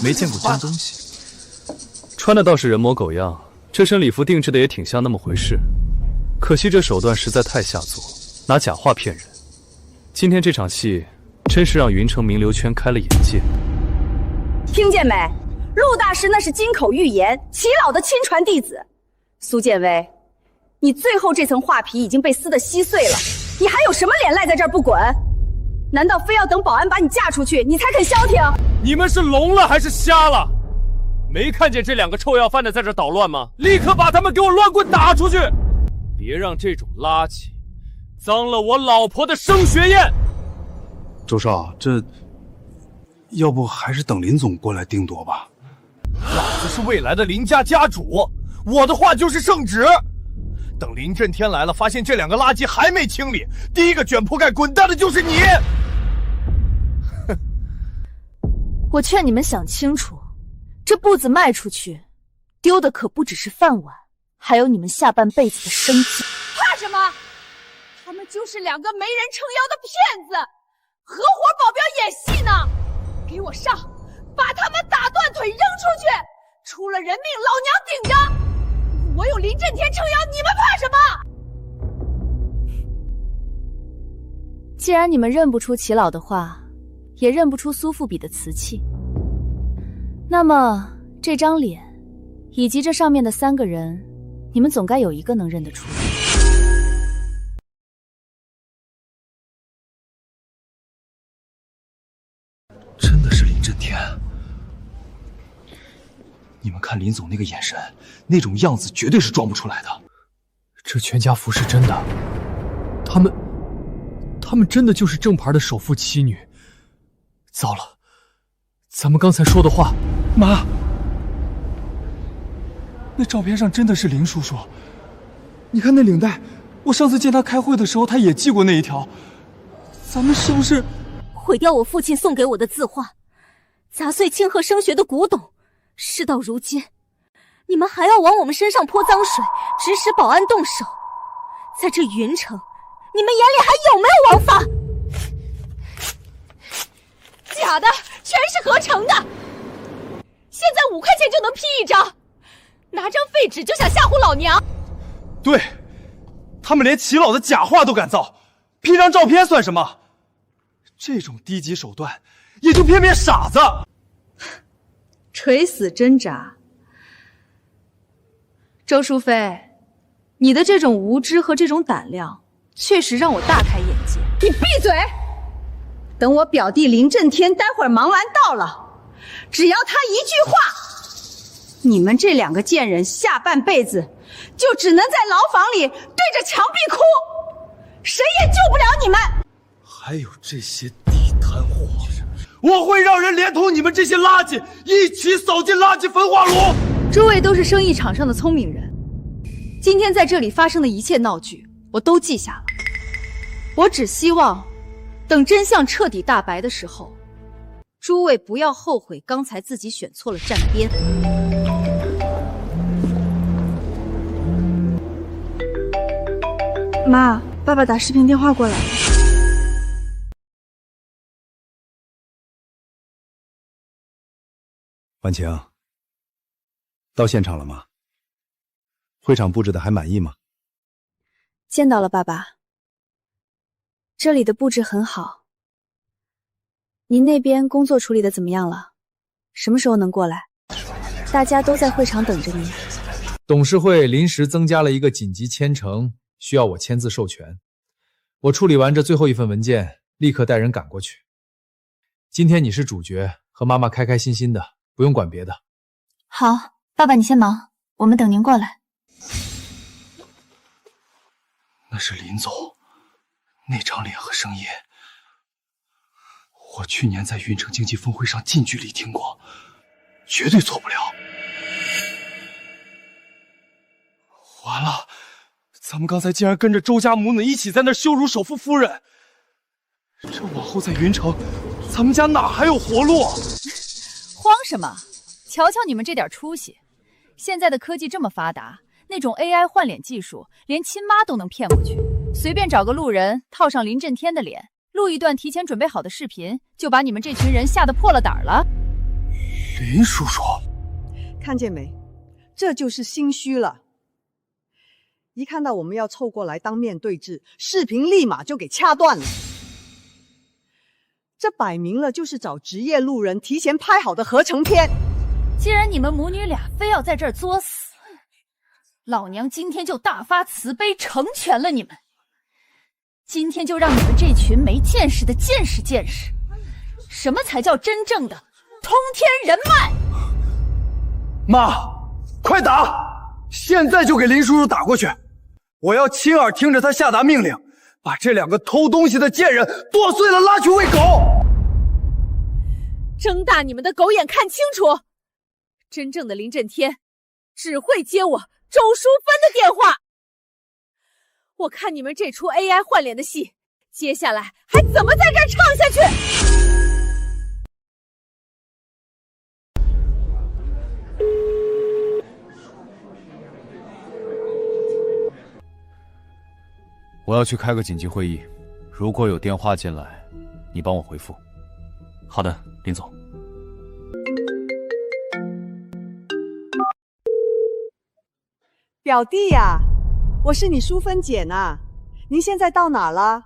没见过真东西？穿的倒是人模狗样，这身礼服定制的也挺像那么回事，可惜这手段实在太下作，拿假话骗人。今天这场戏真是让云城名流圈开了眼界。听见没？陆大师那是金口玉言，齐老的亲传弟子。苏建威，你最后这层画皮已经被撕得稀碎了，你还有什么脸赖在这儿不滚？难道非要等保安把你嫁出去，你才肯消停？你们是聋了还是瞎了？没看见这两个臭要饭的在这捣乱吗？立刻把他们给我乱棍打出去！别让这种垃圾脏了我老婆的升学宴。周少，这要不还是等林总过来定夺吧。老子是未来的林家家主，我的话就是圣旨。等林震天来了，发现这两个垃圾还没清理，第一个卷铺盖滚蛋的就是你。我劝你们想清楚，这步子迈出去，丢的可不只是饭碗，还有你们下半辈子的生计。怕什么？他们就是两个没人撑腰的骗子，合伙保镖演戏呢！给我上，把他们打断腿扔出去！出了人命，老娘顶着！我有林震天撑腰，你们怕什么？既然你们认不出齐老的话，也认不出苏富比的瓷器，那么这张脸，以及这上面的3个人，你们总该有一个能认得出。真的是林震天。你们看林总那个眼神，那种样子绝对是装不出来的。这全家福是真的，他们真的就是正牌的首富妻女。糟了，咱们刚才说的话，妈，那照片上真的是林叔叔。你看那领带，我上次见他开会的时候，他也系过那一条。咱们是不是毁掉我父亲送给我的字画，砸碎庆贺升学的古董？事到如今，你们还要往我们身上泼脏水，指使保安动手。在这云城，你们眼里还有没有王法？假的，全是合成的。现在5块钱就能 P 一张，拿张废纸就想吓唬老娘？对，他们连齐老的假话都敢造，P 张照片算什么？这种低级手段，也就偏偏傻子。垂死挣扎。周淑妃，你的这种无知和这种胆量，确实让我大开眼界。你闭嘴！等我表弟林震天待会儿忙完到了，只要他一句话，你们这两个贱人下半辈子就只能在牢房里对着墙壁哭，谁也救不了你们。还有这些地摊货，我会让人连同你们这些垃圾一起扫进垃圾焚化炉。诸位都是生意场上的聪明人，今天在这里发生的一切闹剧，我都记下了。我只希望，等真相彻底大白的时候，诸位不要后悔刚才自己选错了站边。妈，爸爸打视频电话过来了。婉晴，到现场了吗？会场布置的还满意吗？见到了，爸爸。这里的布置很好。您那边工作处理的怎么样了？什么时候能过来？大家都在会场等着您。董事会临时增加了一个紧急签呈，需要我签字授权。我处理完这最后一份文件，立刻带人赶过去。今天你是主角，和妈妈开开心心的，不用管别的。好，爸爸你先忙，我们等您过来。那是林总，那张脸和声音，我去年在云城经济峰会上近距离听过，绝对错不了。完了，咱们刚才竟然跟着周家母女一起在那羞辱首富夫人，这往后在云城，咱们家哪还有活路？慌什么？瞧瞧你们这点出息！现在的科技这么发达，那种 AI 换脸技术，连亲妈都能骗过去。随便找个路人，套上林震天的脸，录一段提前准备好的视频，就把你们这群人吓得破了胆了。林叔叔，看见没？这就是心虚了。一看到我们要凑过来当面对质，视频立马就给掐断了。这摆明了就是找职业路人提前拍好的合成片，既然你们母女俩非要在这儿作死，老娘今天就大发慈悲，成全了你们。今天就让你们这群没见识的见识见识，什么才叫真正的通天人脉。妈，快打！现在就给林叔叔打过去！我要亲耳听着他下达命令，把这两个偷东西的贱人剁碎了拉去喂狗！睁大你们的狗眼看清楚，真正的林震天只会接我周淑芬的电话。我看你们这出 AI 换脸的戏，接下来还怎么在这儿唱下去？我要去开个紧急会议，如果有电话进来，你帮我回复。好的，林总。表弟呀，我是你淑芬姐呢。您现在到哪儿了？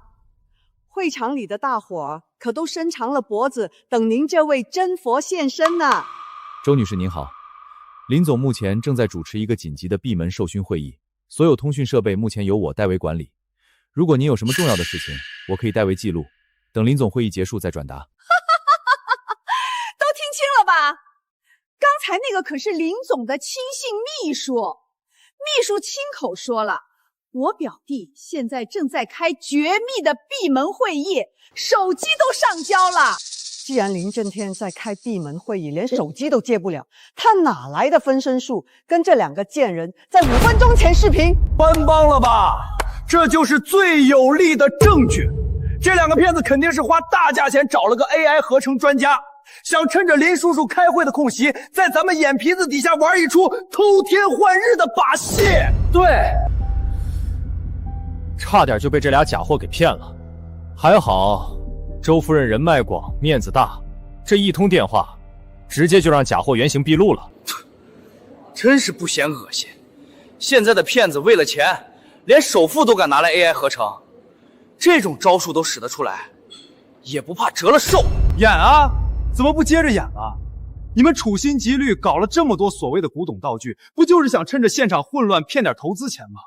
会场里的大伙儿可都伸长了脖子等您这位真佛现身呢。周女士您好，林总目前正在主持一个紧急的闭门授勋会议，所有通讯设备目前由我代为管理。如果您有什么重要的事情，我可以代为记录，等林总会议结束再转达。都听清了吧？刚才那个可是林总的亲信秘书，秘书亲口说了，我表弟现在正在开绝密的闭门会议，手机都上交了。既然林震天在开闭门会议，连手机都接不了，他哪来的分身术跟这两个贱人在5分钟前视频？搬帮了吧？这就是最有力的证据。这两个骗子肯定是花大价钱找了个 AI 合成专家，想趁着林叔叔开会的空隙，在咱们眼皮子底下玩一出偷天换日的把戏。对，差点就被这俩假货给骗了。还好周夫人人脉广，面子大，这一通电话直接就让假货原形毕露了。真是不嫌恶心。现在的骗子为了钱，连首富都敢拿来 AI 合成，这种招数都使得出来，也不怕折了寿。演啊，怎么不接着演了？你们处心积虑搞了这么多所谓的古董道具，不就是想趁着现场混乱骗点投资钱吗？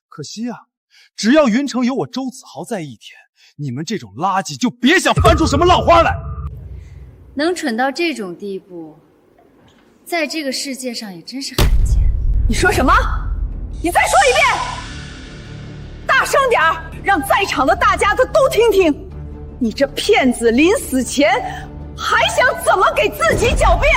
可惜啊，只要云城有我周子豪在一天，你们这种垃圾就别想翻出什么浪花来。能蠢到这种地步，在这个世界上也真是罕见。你说什么？你再说一遍，大声点儿，让在场的大家都听听。你这骗子临死前还想怎么给自己狡辩？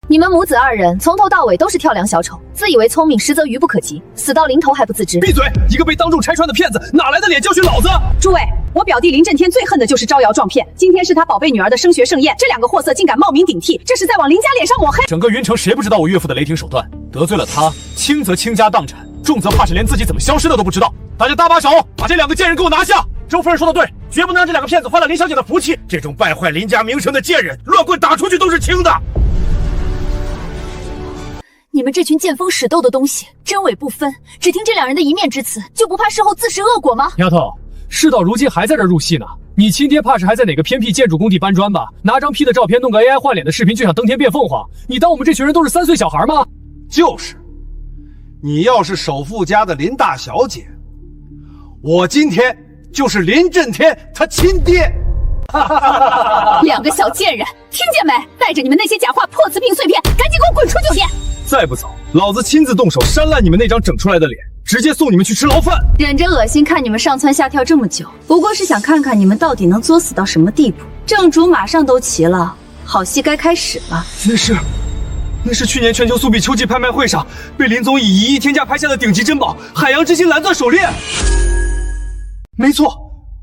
你们母子二人从头到尾都是跳梁小丑，自以为聪明，实则愚不可及，死到临头还不自知。闭嘴！一个被当众拆穿的骗子，哪来的脸教训老子？诸位，我表弟林震天最恨的就是招摇撞骗。今天是他宝贝女儿的升学盛宴，这两个货色竟敢冒名顶替，这是在往林家脸上抹黑。整个云城谁不知道我岳父的雷霆手段？得罪了他，轻则倾家荡产，重则怕是连自己怎么消失的都不知道。大家搭把手，把这两个贱人给我拿下！周夫人说的对，绝不能让这两个骗子坏了林小姐的福气。这种败坏林家名声的贱人，乱棍打出去都是轻的。你们这群见风使舵的东西，真伪不分，只听这两人的一面之词，就不怕事后自食恶果吗？丫头，事到如今还在这入戏呢。你亲爹怕是还在哪个偏僻建筑工地搬砖吧？拿张 P 的照片，弄个 AI 换脸的视频，就想登天变凤凰？你当我们这群人都是3岁小孩吗？就是，你要是首富家的林大小姐，我今天就是林震天他亲爹。两个小贱人，听见没？带着你们那些假话、破瓷瓶碎片，赶紧给我滚出酒店！再不走，老子亲自动手扇烂你们那张整出来的脸，直接送你们去吃牢饭！忍着恶心看你们上蹿下跳这么久，不过是想看看你们到底能作死到什么地步。正主马上都齐了，好戏该开始了。那是去年全球苏比秋季拍卖会上被林总以1亿天价拍下的顶级珍宝——海洋之心蓝钻手链。没错，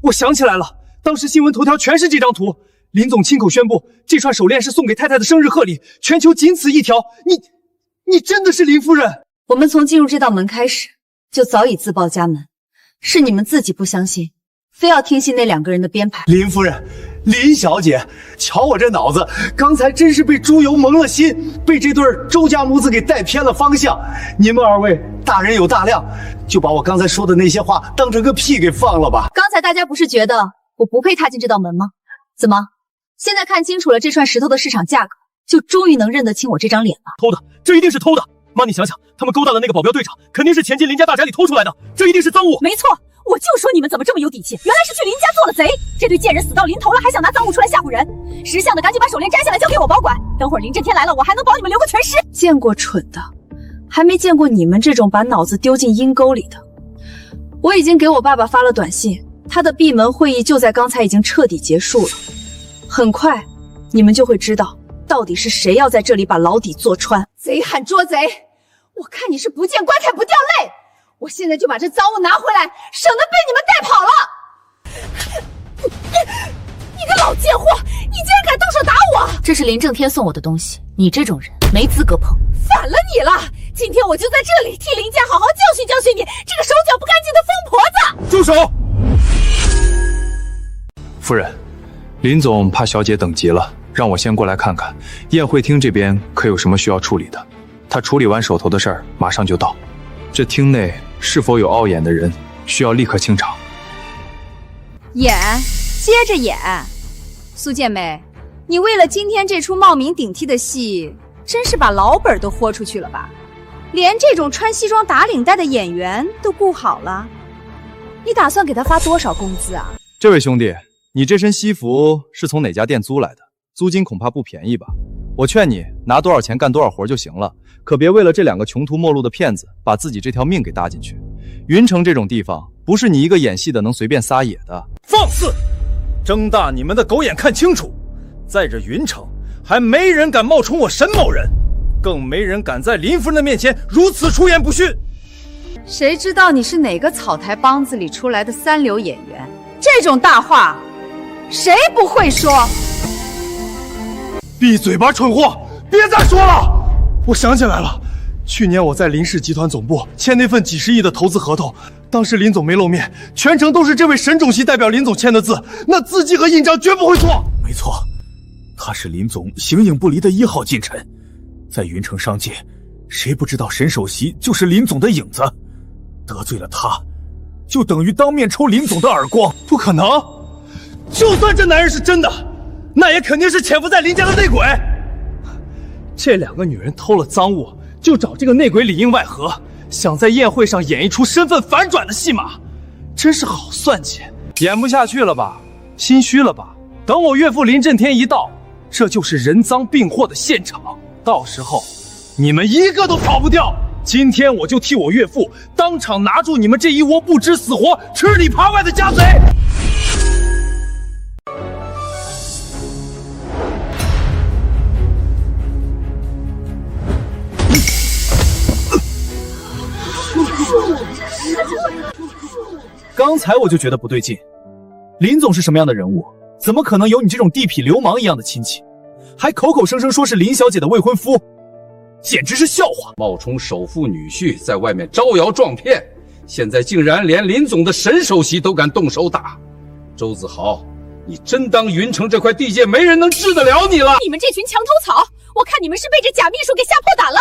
我想起来了，当时新闻头条全是这张图。林总亲口宣布，这串手链是送给太太的生日贺礼，全球仅此一条。你真的是林夫人？我们从进入这道门开始，就早已自报家门，是你们自己不相信，非要听信那两个人的编排。林夫人，林小姐，瞧我这脑子，刚才真是被猪油蒙了心，被这对周家母子给带偏了方向。你们二位大人有大量，就把我刚才说的那些话当成个屁给放了吧。刚才大家不是觉得我不配踏进这道门吗？怎么，现在看清楚了这串石头的市场价格，就终于能认得清我这张脸了。偷的，这一定是偷的。妈，你想想，他们勾搭的那个保镖队长，肯定是前进林家大宅里偷出来的，这一定是赃物。没错，我就说你们怎么这么有底气，原来是去林家做了贼。这对贱人死到临头了，还想拿赃物出来吓唬人。识相的赶紧把手链摘下来交给我保管，等会儿林震天来了，我还能保你们留个全尸。见过蠢的，还没见过你们这种把脑子丢进阴沟里的。我已经给我爸爸发了短信，他的闭门会议就在刚才已经彻底结束了。很快，你们就会知道到底是谁要在这里把牢底坐穿。贼喊捉贼，我看你是不见棺材不掉泪。我现在就把这赃物拿回来，省得被你们带跑了。你个老贱货，你竟然敢动手打我！这是林正天送我的东西，你这种人没资格碰。反了你了！今天我就在这里替林家好好教训教训你这个手脚不干净的疯婆子！住手！夫人，林总怕小姐等急了，让我先过来看看宴会厅这边可有什么需要处理的。他处理完手头的事儿，马上就到。这厅内是否有凹眼的人，需要立刻清场。演，接着演。苏建美，你为了今天这出冒名顶替的戏，真是把老本都豁出去了吧？连这种穿西装打领带的演员都顾好了，你打算给他发多少工资啊？这位兄弟，你这身西服是从哪家店租来的？租金恐怕不便宜吧？我劝你拿多少钱干多少活就行了，可别为了这两个穷途末路的骗子，把自己这条命给搭进去。云城这种地方，不是你一个演戏的能随便撒野的。放肆！睁大你们的狗眼看清楚，在这云城，还没人敢冒充我沈某人，更没人敢在林夫人的面前如此出言不逊。谁知道你是哪个草台帮子里出来的三流演员？这种大话，谁不会说？闭嘴吧，蠢货！别再说了！我想起来了，去年我在林氏集团总部签那份几十亿的投资合同，当时林总没露面，全程都是这位沈总席代表林总签的字，那字迹和印章绝不会错。没错，他是林总形影不离的1号近臣，在云城商界，谁不知道沈首席就是林总的影子？得罪了他，就等于当面抽林总的耳光。不可能！就算这男人是真的，那也肯定是潜伏在林家的内鬼。这两个女人偷了赃物，就找这个内鬼里应外合，想在宴会上演一出身份反转的戏码，真是好算计。演不下去了吧？心虚了吧？等我岳父林震天一到，这就是人赃并获的现场，到时候你们一个都跑不掉。今天我就替我岳父当场拿住你们这一窝不知死活、吃里扒外的家贼！刚才我就觉得不对劲，林总是什么样的人物？怎么可能有你这种地痞流氓一样的亲戚？还口口声声说是林小姐的未婚夫，简直是笑话！冒充首富女婿在外面招摇撞骗，现在竟然连林总的沈首席都敢动手打。周子豪，你真当云城这块地界没人能治得了你了？你们这群墙头草，我看你们是被这假秘书给吓破胆了。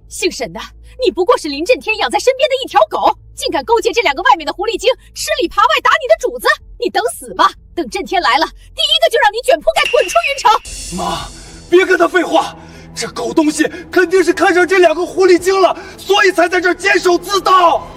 姓沈的，你不过是林震天养在身边的一条狗，竟敢勾结这两个外面的狐狸精，吃里扒外打你的主子！你等死吧！等震天来了，第一个就让你卷铺盖滚出云城！妈，别跟他废话，这狗东西肯定是看上这两个狐狸精了，所以才在这儿监守自盗。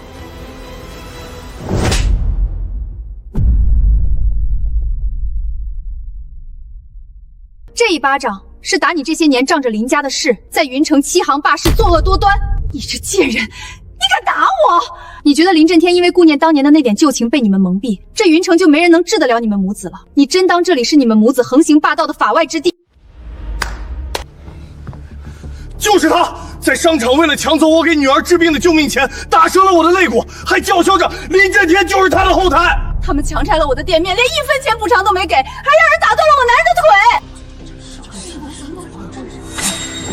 这一巴掌是打你这些年仗着林家的势，在云城欺行霸市、作恶多端。你这贱人，你敢打我！你觉得林震天因为顾念当年的那点旧情被你们蒙蔽，这云城就没人能治得了你们母子了？你真当这里是你们母子横行霸道的法外之地？就是他，在商场为了抢走我给女儿治病的救命钱，打折了我的肋骨，还叫嚣着林震天就是他的后台。他们强拆了我的店面，连1分钱补偿都没给，还让人打断了我男人的腿。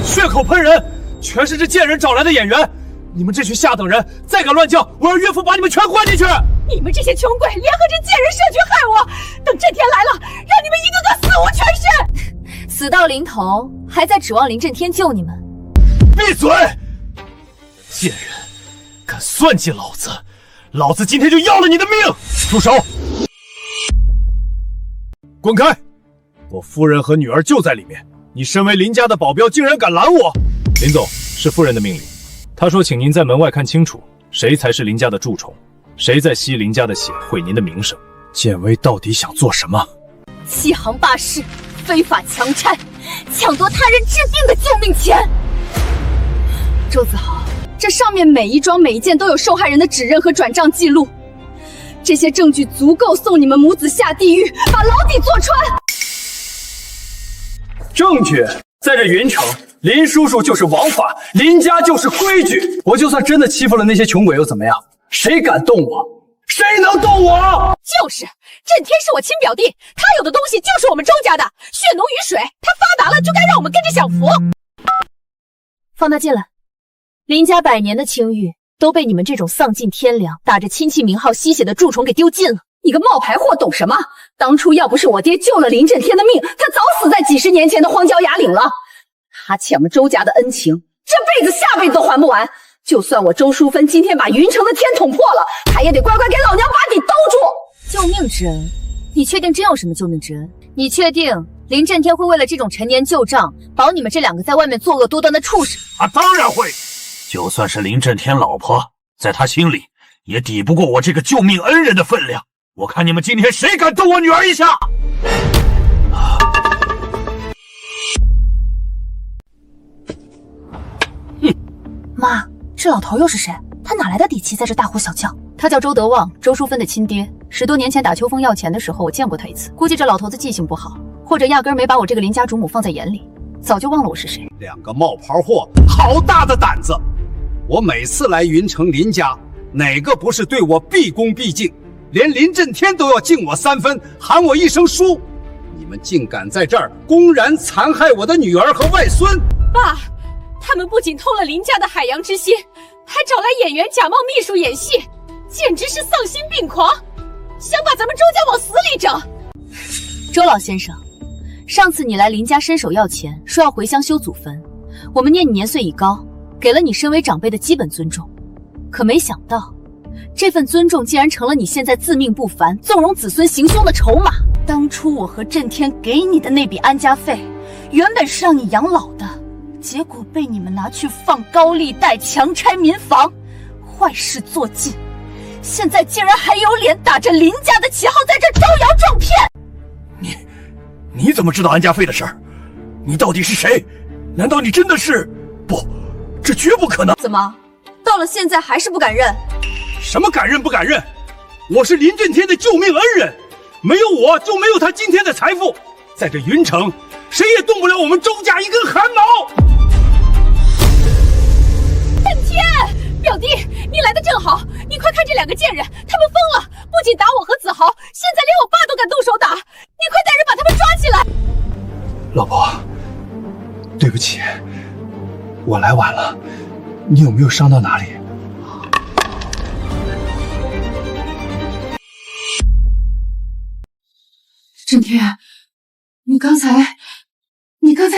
血口喷人，全是这贱人找来的演员！你们这群下等人，再敢乱叫，我让岳父把你们全关进去！你们这些穷鬼，联合这贱人设局害我！等震天来了，让你们一个个死无全尸！死到临头，还在指望林震天救你们？闭嘴！贱人，敢算计老子，老子今天就要了你的命！住手！滚开！我夫人和女儿就在里面，你身为林家的保镖，竟然敢拦我！林总，是夫人的命令，她说请您在门外看清楚，谁才是林家的蛀虫，谁在吸林家的血，毁您的名声。建威到底想做什么？欺行霸市，非法强拆，抢夺他人治病的救命钱。周子豪，这上面每一桩每一件都有受害人的指认和转账记录，这些证据足够送你们母子下地狱，把牢底坐穿。证据在这云城，林叔叔就是王法，林家就是规矩。我就算真的欺负了那些穷鬼又怎么样？谁敢动我？谁能动我？就是震天是我亲表弟，他有的东西就是我们周家的，血浓于水，他发达了就该让我们跟着享福。放他进来。林家100年的清誉都被你们这种丧尽天良、打着亲戚名号吸血的蛀虫给丢尽了。你个冒牌货懂什么？当初要不是我爹救了林震天的命，他早死在几十年前的荒郊野岭了。他欠我们周家的恩情，这辈子下辈子都还不完。就算我周淑芬今天把云城的天捅破了，他也得乖乖给老娘把底兜住。救命之恩？你确定真有什么救命之恩？你确定林震天会为了这种陈年旧账，保你们这2个在外面作恶多端的畜生？当然会。就算是林震天老婆，在他心里也抵不过我这个救命恩人的分量。我看你们今天谁敢动我女儿一下！妈，这老头又是谁？他哪来的底气在这大呼小叫？他叫周德旺，周淑芬的亲爹。10多年前打秋风要钱的时候，我见过他一次。估计这老头子记性不好，或者压根没把我这个林家主母放在眼里，早就忘了我是谁。2个冒牌货，好大的胆子！我每次来云城林家，哪个不是对我毕恭毕敬？连林震天都要敬我3分，喊我一声叔。你们竟敢在这儿公然残害我的女儿和外孙！爸，他们不仅偷了林家的海洋之心，还找来演员假冒秘书演戏，简直是丧心病狂，想把咱们周家往死里整。周老先生，上次你来林家伸手要钱，说要回乡修祖坟，我们念你年岁已高，给了你身为长辈的基本尊重，可没想到这份尊重竟然成了你现在自命不凡、纵容子孙行凶的筹码。当初我和震天给你的那笔安家费，原本是让你养老的，结果被你们拿去放高利贷、强拆民房，坏事做尽，现在竟然还有脸打着林家的旗号在这招摇撞骗！你怎么知道安家费的事儿？你到底是谁？难道你真的是……不，这绝不可能！怎么，到了现在还是不敢认？什么敢认不敢认？我是林震天的救命恩人，没有我就没有他今天的财富。在这云城，谁也动不了我们周家一根汗毛。震天，表弟，你来的正好，你快看这2个贱人，他们疯了，不仅打我和子豪，现在连我爸都敢动手打，你快带人把他们抓起来。老婆，对不起，我来晚了，你有没有伤到哪里？震天，你刚才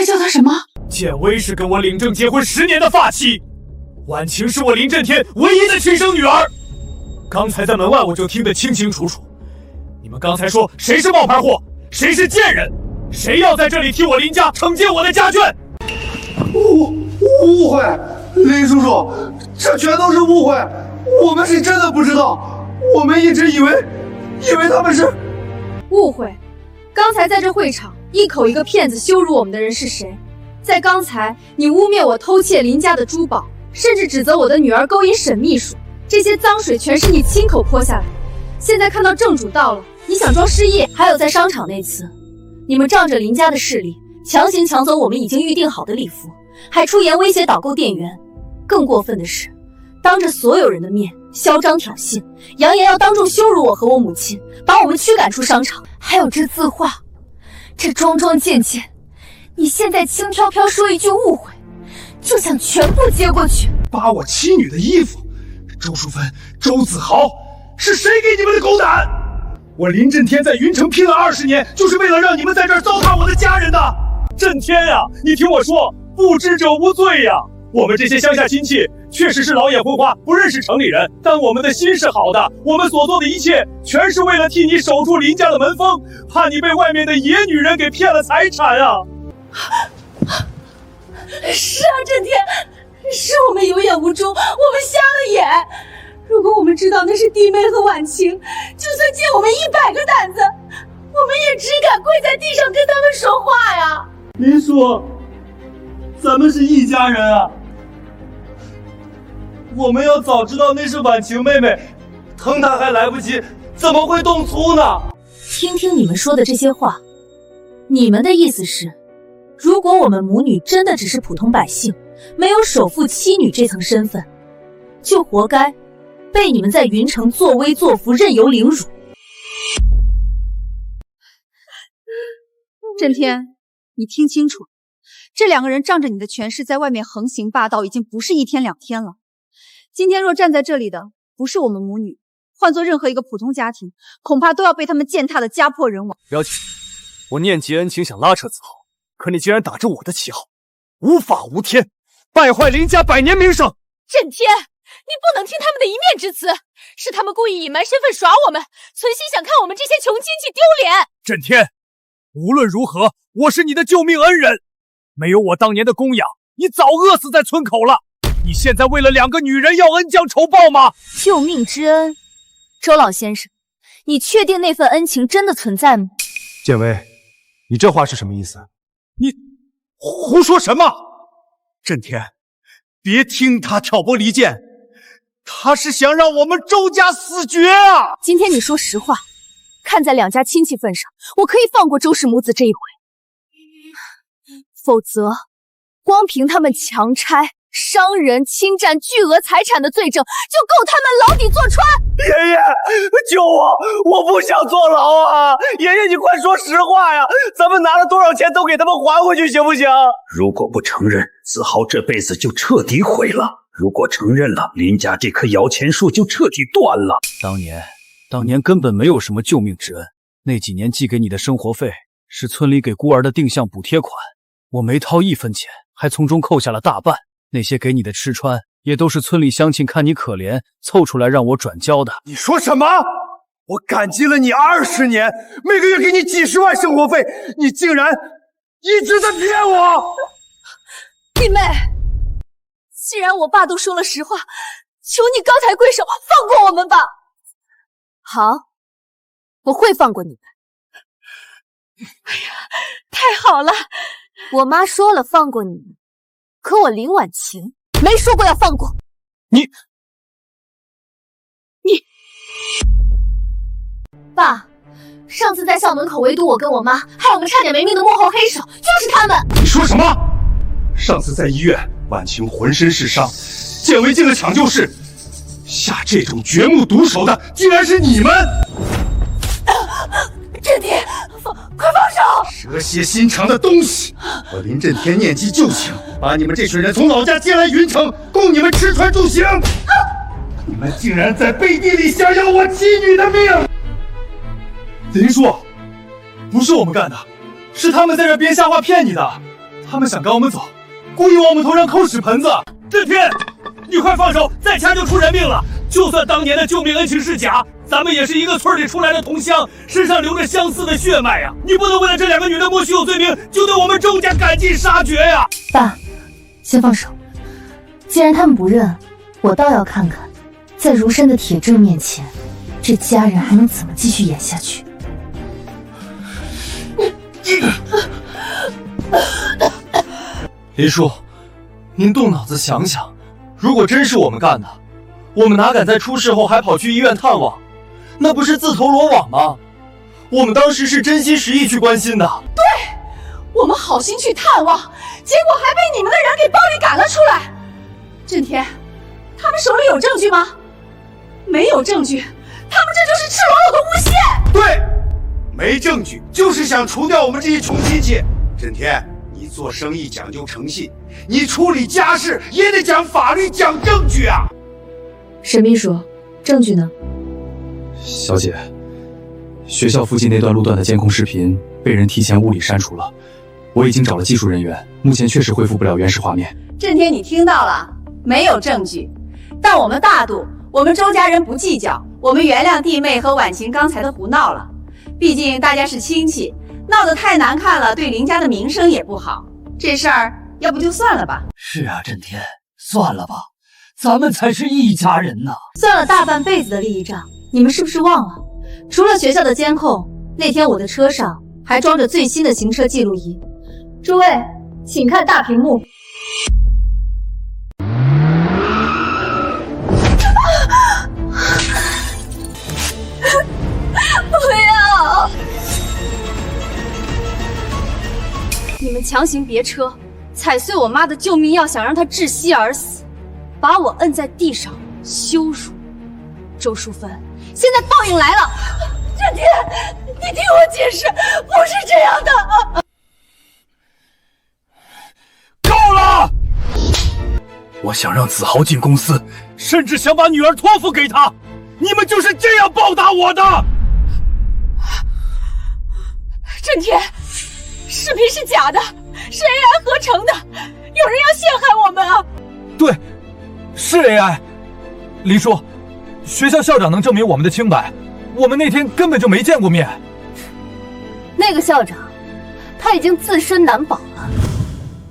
叫他什么？建威是跟我领证结婚10年的发妻，婉晴是我林震天唯一的亲生女儿。刚才在门外我就听得清清楚楚，你们刚才说谁是冒牌货，谁是贱人，谁要在这里替我林家惩戒我的家眷？误会，林叔叔，这全都是误会，我们是真的不知道，我们一直以为他们是误会。刚才在这会场一口一个骗子羞辱我们的人是谁？在刚才你污蔑我偷窃林家的珠宝，甚至指责我的女儿勾引沈秘书，这些脏水全是你亲口泼下来。现在看到正主到了，你想装失忆？还有在商场那次，你们仗着林家的势力，强行抢走我们已经预定好的礼服，还出言威胁导购店员。更过分的是，当着所有人的面嚣张挑衅，扬言要当众羞辱我和我母亲，把我们驱赶出商场。还有这字画，这桩桩件件，你现在轻飘飘说一句误会，就想全部接过去？扒我妻女的衣服，周淑芬、周子豪，是谁给你们的狗胆？我林震天在云城拼了20年，就是为了让你们在这儿糟蹋我的家人的。震天呀，你听我说，不知者无罪呀！我们这些乡下亲戚确实是老眼昏花，不认识城里人，但我们的心是好的，我们所做的一切全是为了替你守住林家的门风，怕你被外面的野女人给骗了财产啊！是啊，震天，是我们有眼无珠，我们瞎了眼。如果我们知道那是弟妹和婉晴，就算借我们100个胆子，我们也只敢跪在地上跟他们说话呀。林叔，咱们是一家人啊！我们要早知道那是婉晴妹妹，疼她还来不及，怎么会动粗呢？听听你们说的这些话，你们的意思是，如果我们母女真的只是普通百姓，没有首富妻女这层身份，就活该被你们在云城作威作福，任由凌辱。震天，你听清楚，这2个人仗着你的权势在外面横行霸道，已经不是1天2天了。今天若站在这里的不是我们母女，换做任何一个普通家庭，恐怕都要被他们践踏的家破人亡。表姐，我念及恩情，想拉扯子豪，可你竟然打着我的旗号，无法无天，败坏林家100年名声。震天，你不能听他们的一面之词，是他们故意隐瞒身份耍我们，存心想看我们这些穷亲戚丢脸。震天，无论如何，我是你的救命恩人，没有我当年的供养，你早饿死在村口了。你现在为了2个女人要恩将仇报吗？救命之恩，周老先生，你确定那份恩情真的存在吗？建威，你这话是什么意思？你胡说什么？震天，别听他挑拨离间，他是想让我们周家死绝啊！今天你说实话，看在2家亲戚份上，我可以放过周氏母子这一回，否则光凭他们强拆、伤人、侵占巨额财产的罪证，就够他们牢底坐穿。爷爷，救我！我不想坐牢啊！爷爷，你快说实话呀！咱们拿了多少钱都给他们还回去，行不行？如果不承认，子豪这辈子就彻底毁了；如果承认了，林家这棵摇钱树就彻底断了。当年根本没有什么救命之恩，那几年寄给你的生活费是村里给孤儿的定向补贴款，我没掏1分钱，还从中扣下了大半。那些给你的吃穿，也都是村里乡亲看你可怜，凑出来让我转交的。你说什么？我感激了你20年，每个月给你几10万生活费，你竟然一直在骗我！弟妹，既然我爸都说了实话，求你高抬贵手，放过我们吧。好，我会放过你们。哎呀，太好了！我妈说了放过你们，可我林婉晴没说过要放过你。爸，上次在校门口围堵我跟我妈，害我们差点没命的幕后黑手就是他们。你说什么？上次在医院，婉晴浑身是伤，建威进了抢救室，下这种掘墓毒手的竟然是你们！震天，快放手！蛇蝎心肠的东西！我林震天念及旧情，把你们这群人从老家接来云城，供你们吃穿住行。你们竟然在背地里想要我妻女的命！林叔，不是我们干的，是他们在这编瞎话骗你的。他们想赶我们走，故意往我们头上扣屎盆子。震天，你快放手，再掐就出人命了。就算当年的救命恩情是假，咱们也是一个村里出来的同乡，身上流着相似的血脉呀！你不能为了这2个女人莫须有罪名，就对我们周家赶尽杀绝呀！爸，先放手。既然他们不认，我倒要看看，在如山的铁证面前，这家人还能怎么继续演下去。林叔，您动脑子想想，如果真是我们干的，我们哪敢在出事后还跑去医院探望？那不是自投罗网吗？我们当时是真心实意去关心的。对，我们好心去探望，结果还被你们的人给暴力赶了出来。震天，他们手里有证据吗？没有证据，他们这就是赤裸裸的诬陷。对，没证据，就是想除掉我们这些穷亲戚。震天，你做生意讲究诚信，你处理家事也得讲法律、讲证据啊！沈秘书，证据呢？小姐，学校附近那段路段的监控视频被人提前物理删除了，我已经找了技术人员，目前确实恢复不了原始画面。震天，你听到了？没有证据，但我们大度，我们周家人不计较，我们原谅弟妹和婉晴刚才的胡闹了。毕竟大家是亲戚，闹得太难看了，对林家的名声也不好。这事儿要不就算了吧。是啊，震天，算了吧，咱们才是一家人呢。算了大半辈子的利益账，你们是不是忘了？除了学校的监控，那天我的车上还装着最新的行车记录仪。诸位，请看大屏幕。不要！你们强行别车，踩碎我妈的救命药，想让她窒息而死，把我摁在地上羞辱。周淑芬，现在报应来了！震天，你听我解释，不是这样的。够了！我想让子豪进公司，甚至想把女儿托付给他，你们就是这样报答我的！震天，视频是假的，是 AI 合成的，有人要陷害我们啊！对，是 AI。林叔，学校校长能证明我们的清白，我们那天根本就没见过面。那个校长，他已经自身难保了。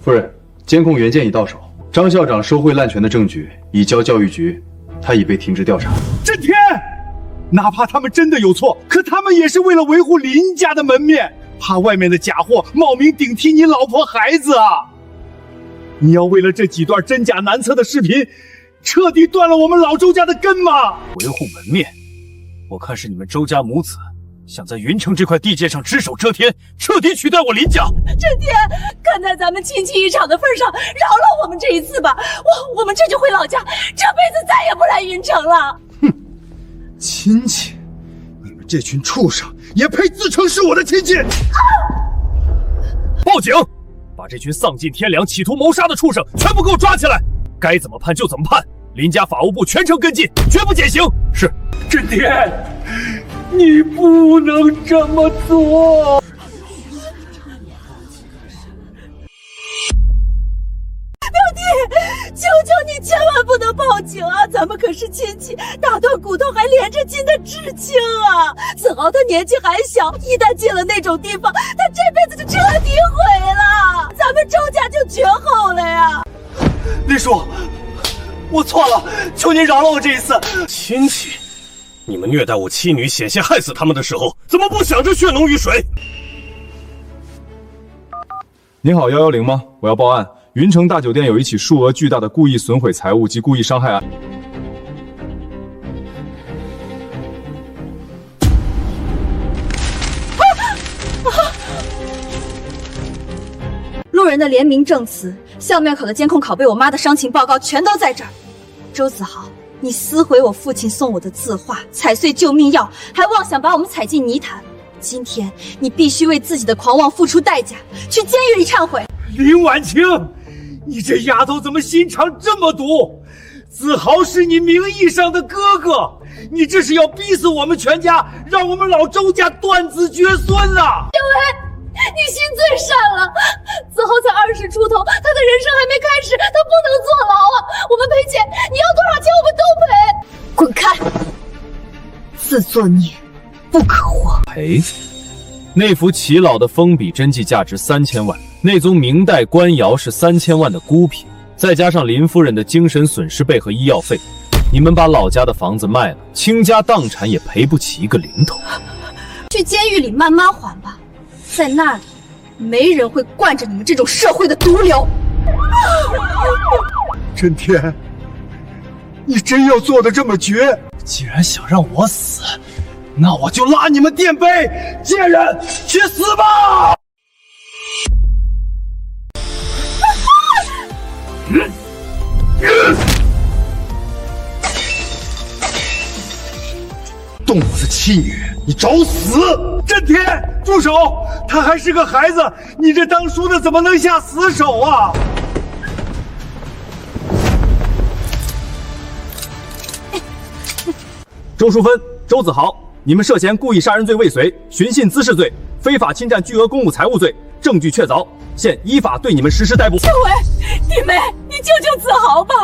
夫人，监控原件已到手，张校长受贿滥权的证据已交教育局，他已被停职调查。震天，哪怕他们真的有错，可他们也是为了维护林家的门面，怕外面的假货冒名顶替你老婆孩子啊！你要为了这几段真假难测的视频，彻底断了我们老周家的根吗？维护门面，我看是你们周家母子想在云城这块地界上只手遮天，彻底取代我林家。震天，看在咱们亲戚一场的份上，饶了我们这一次吧。我们这就回老家，这辈子再也不来云城了。哼，亲戚，你们这群畜生也配自称是我的亲戚？报警！把这群丧尽天良、企图谋杀的畜生全部给我抓起来！该怎么判就怎么判，林家法务部全程跟进，绝不减刑。是。震天，你不能这么做！表弟，求求你千万不能报警啊！咱们可是亲戚，打断骨头还连着筋的至亲啊！子豪他年纪还小，一旦进了那种地方，他这辈子就彻底毁了，咱们周家就绝后了呀！林叔，我错了，求您饶了我这一次。亲戚，你们虐待我妻女，险些害死他们的时候，怎么不想着血浓于水？您好，110吗？我要报案。云城大酒店有一起数额巨大的故意损毁财物及故意伤害案。路人的联名证词、校门口的监控拷贝、我妈的伤情报告全都在这儿。周子豪，你撕毁我父亲送我的字画，踩碎救命药，还妄想把我们踩进泥潭。今天你必须为自己的狂妄付出代价，去监狱里忏悔。林婉晴，你这丫头怎么心肠这么毒？子豪是你名义上的哥哥，你这是要逼死我们全家，让我们老周家断子绝孙啊！小薇，你心最善了。子豪才20出头，他的人生还没开始，他不能坐牢啊！我们赔钱，你要多少钱我们都赔。滚开！自作孽不可活。赔？那幅齐老的封笔真迹价值3000万，那宗明代官窑是3000万的孤品，再加上林夫人的精神损失费和医药费，你们把老家的房子卖了，倾家荡产也赔不起一个零头。去监狱里慢慢还吧，在那里没人会惯着你们这种社会的毒瘤。震天，你真要做的这么绝？既然想让我死，那我就拉你们垫背！贱人，去死吧！动我的妻女，你找死！震天，住手！他还是个孩子，你这当叔的怎么能下死手啊？周淑芬、周子豪，你们涉嫌故意杀人罪未遂、寻衅滋事罪、非法侵占巨额公务财物罪，证据确凿，现依法对你们实施逮捕。小薇，弟妹，你救救子豪吧！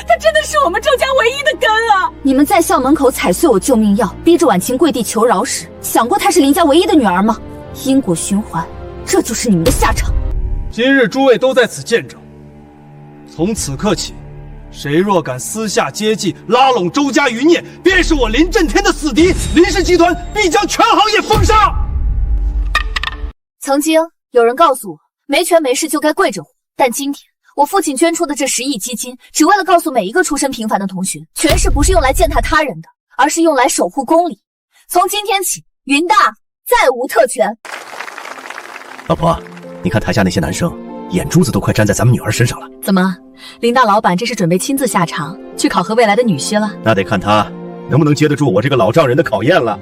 他真的是我们周家唯一的根啊！你们在校门口踩碎我救命药，逼着婉晴跪地求饶时，想过她是林家唯一的女儿吗？因果循环，这就是你们的下场。今日诸位都在此见证，从此刻起，谁若敢私下接济、拉拢周家余孽，便是我林震天的死敌，林氏集团必将全行业封杀。曾经有人告诉我，没权没势就该跪着活，但今天我父亲捐出的这10亿基金，只为了告诉每一个出身平凡的同学，权势不是用来践踏他人的，而是用来守护公理。从今天起，云大再无特权。老婆，你看台下那些男生，眼珠子都快粘在咱们女儿身上了。怎么，林大老板这是准备亲自下场去考核未来的女婿了？那得看他能不能接得住我这个老丈人的考验了。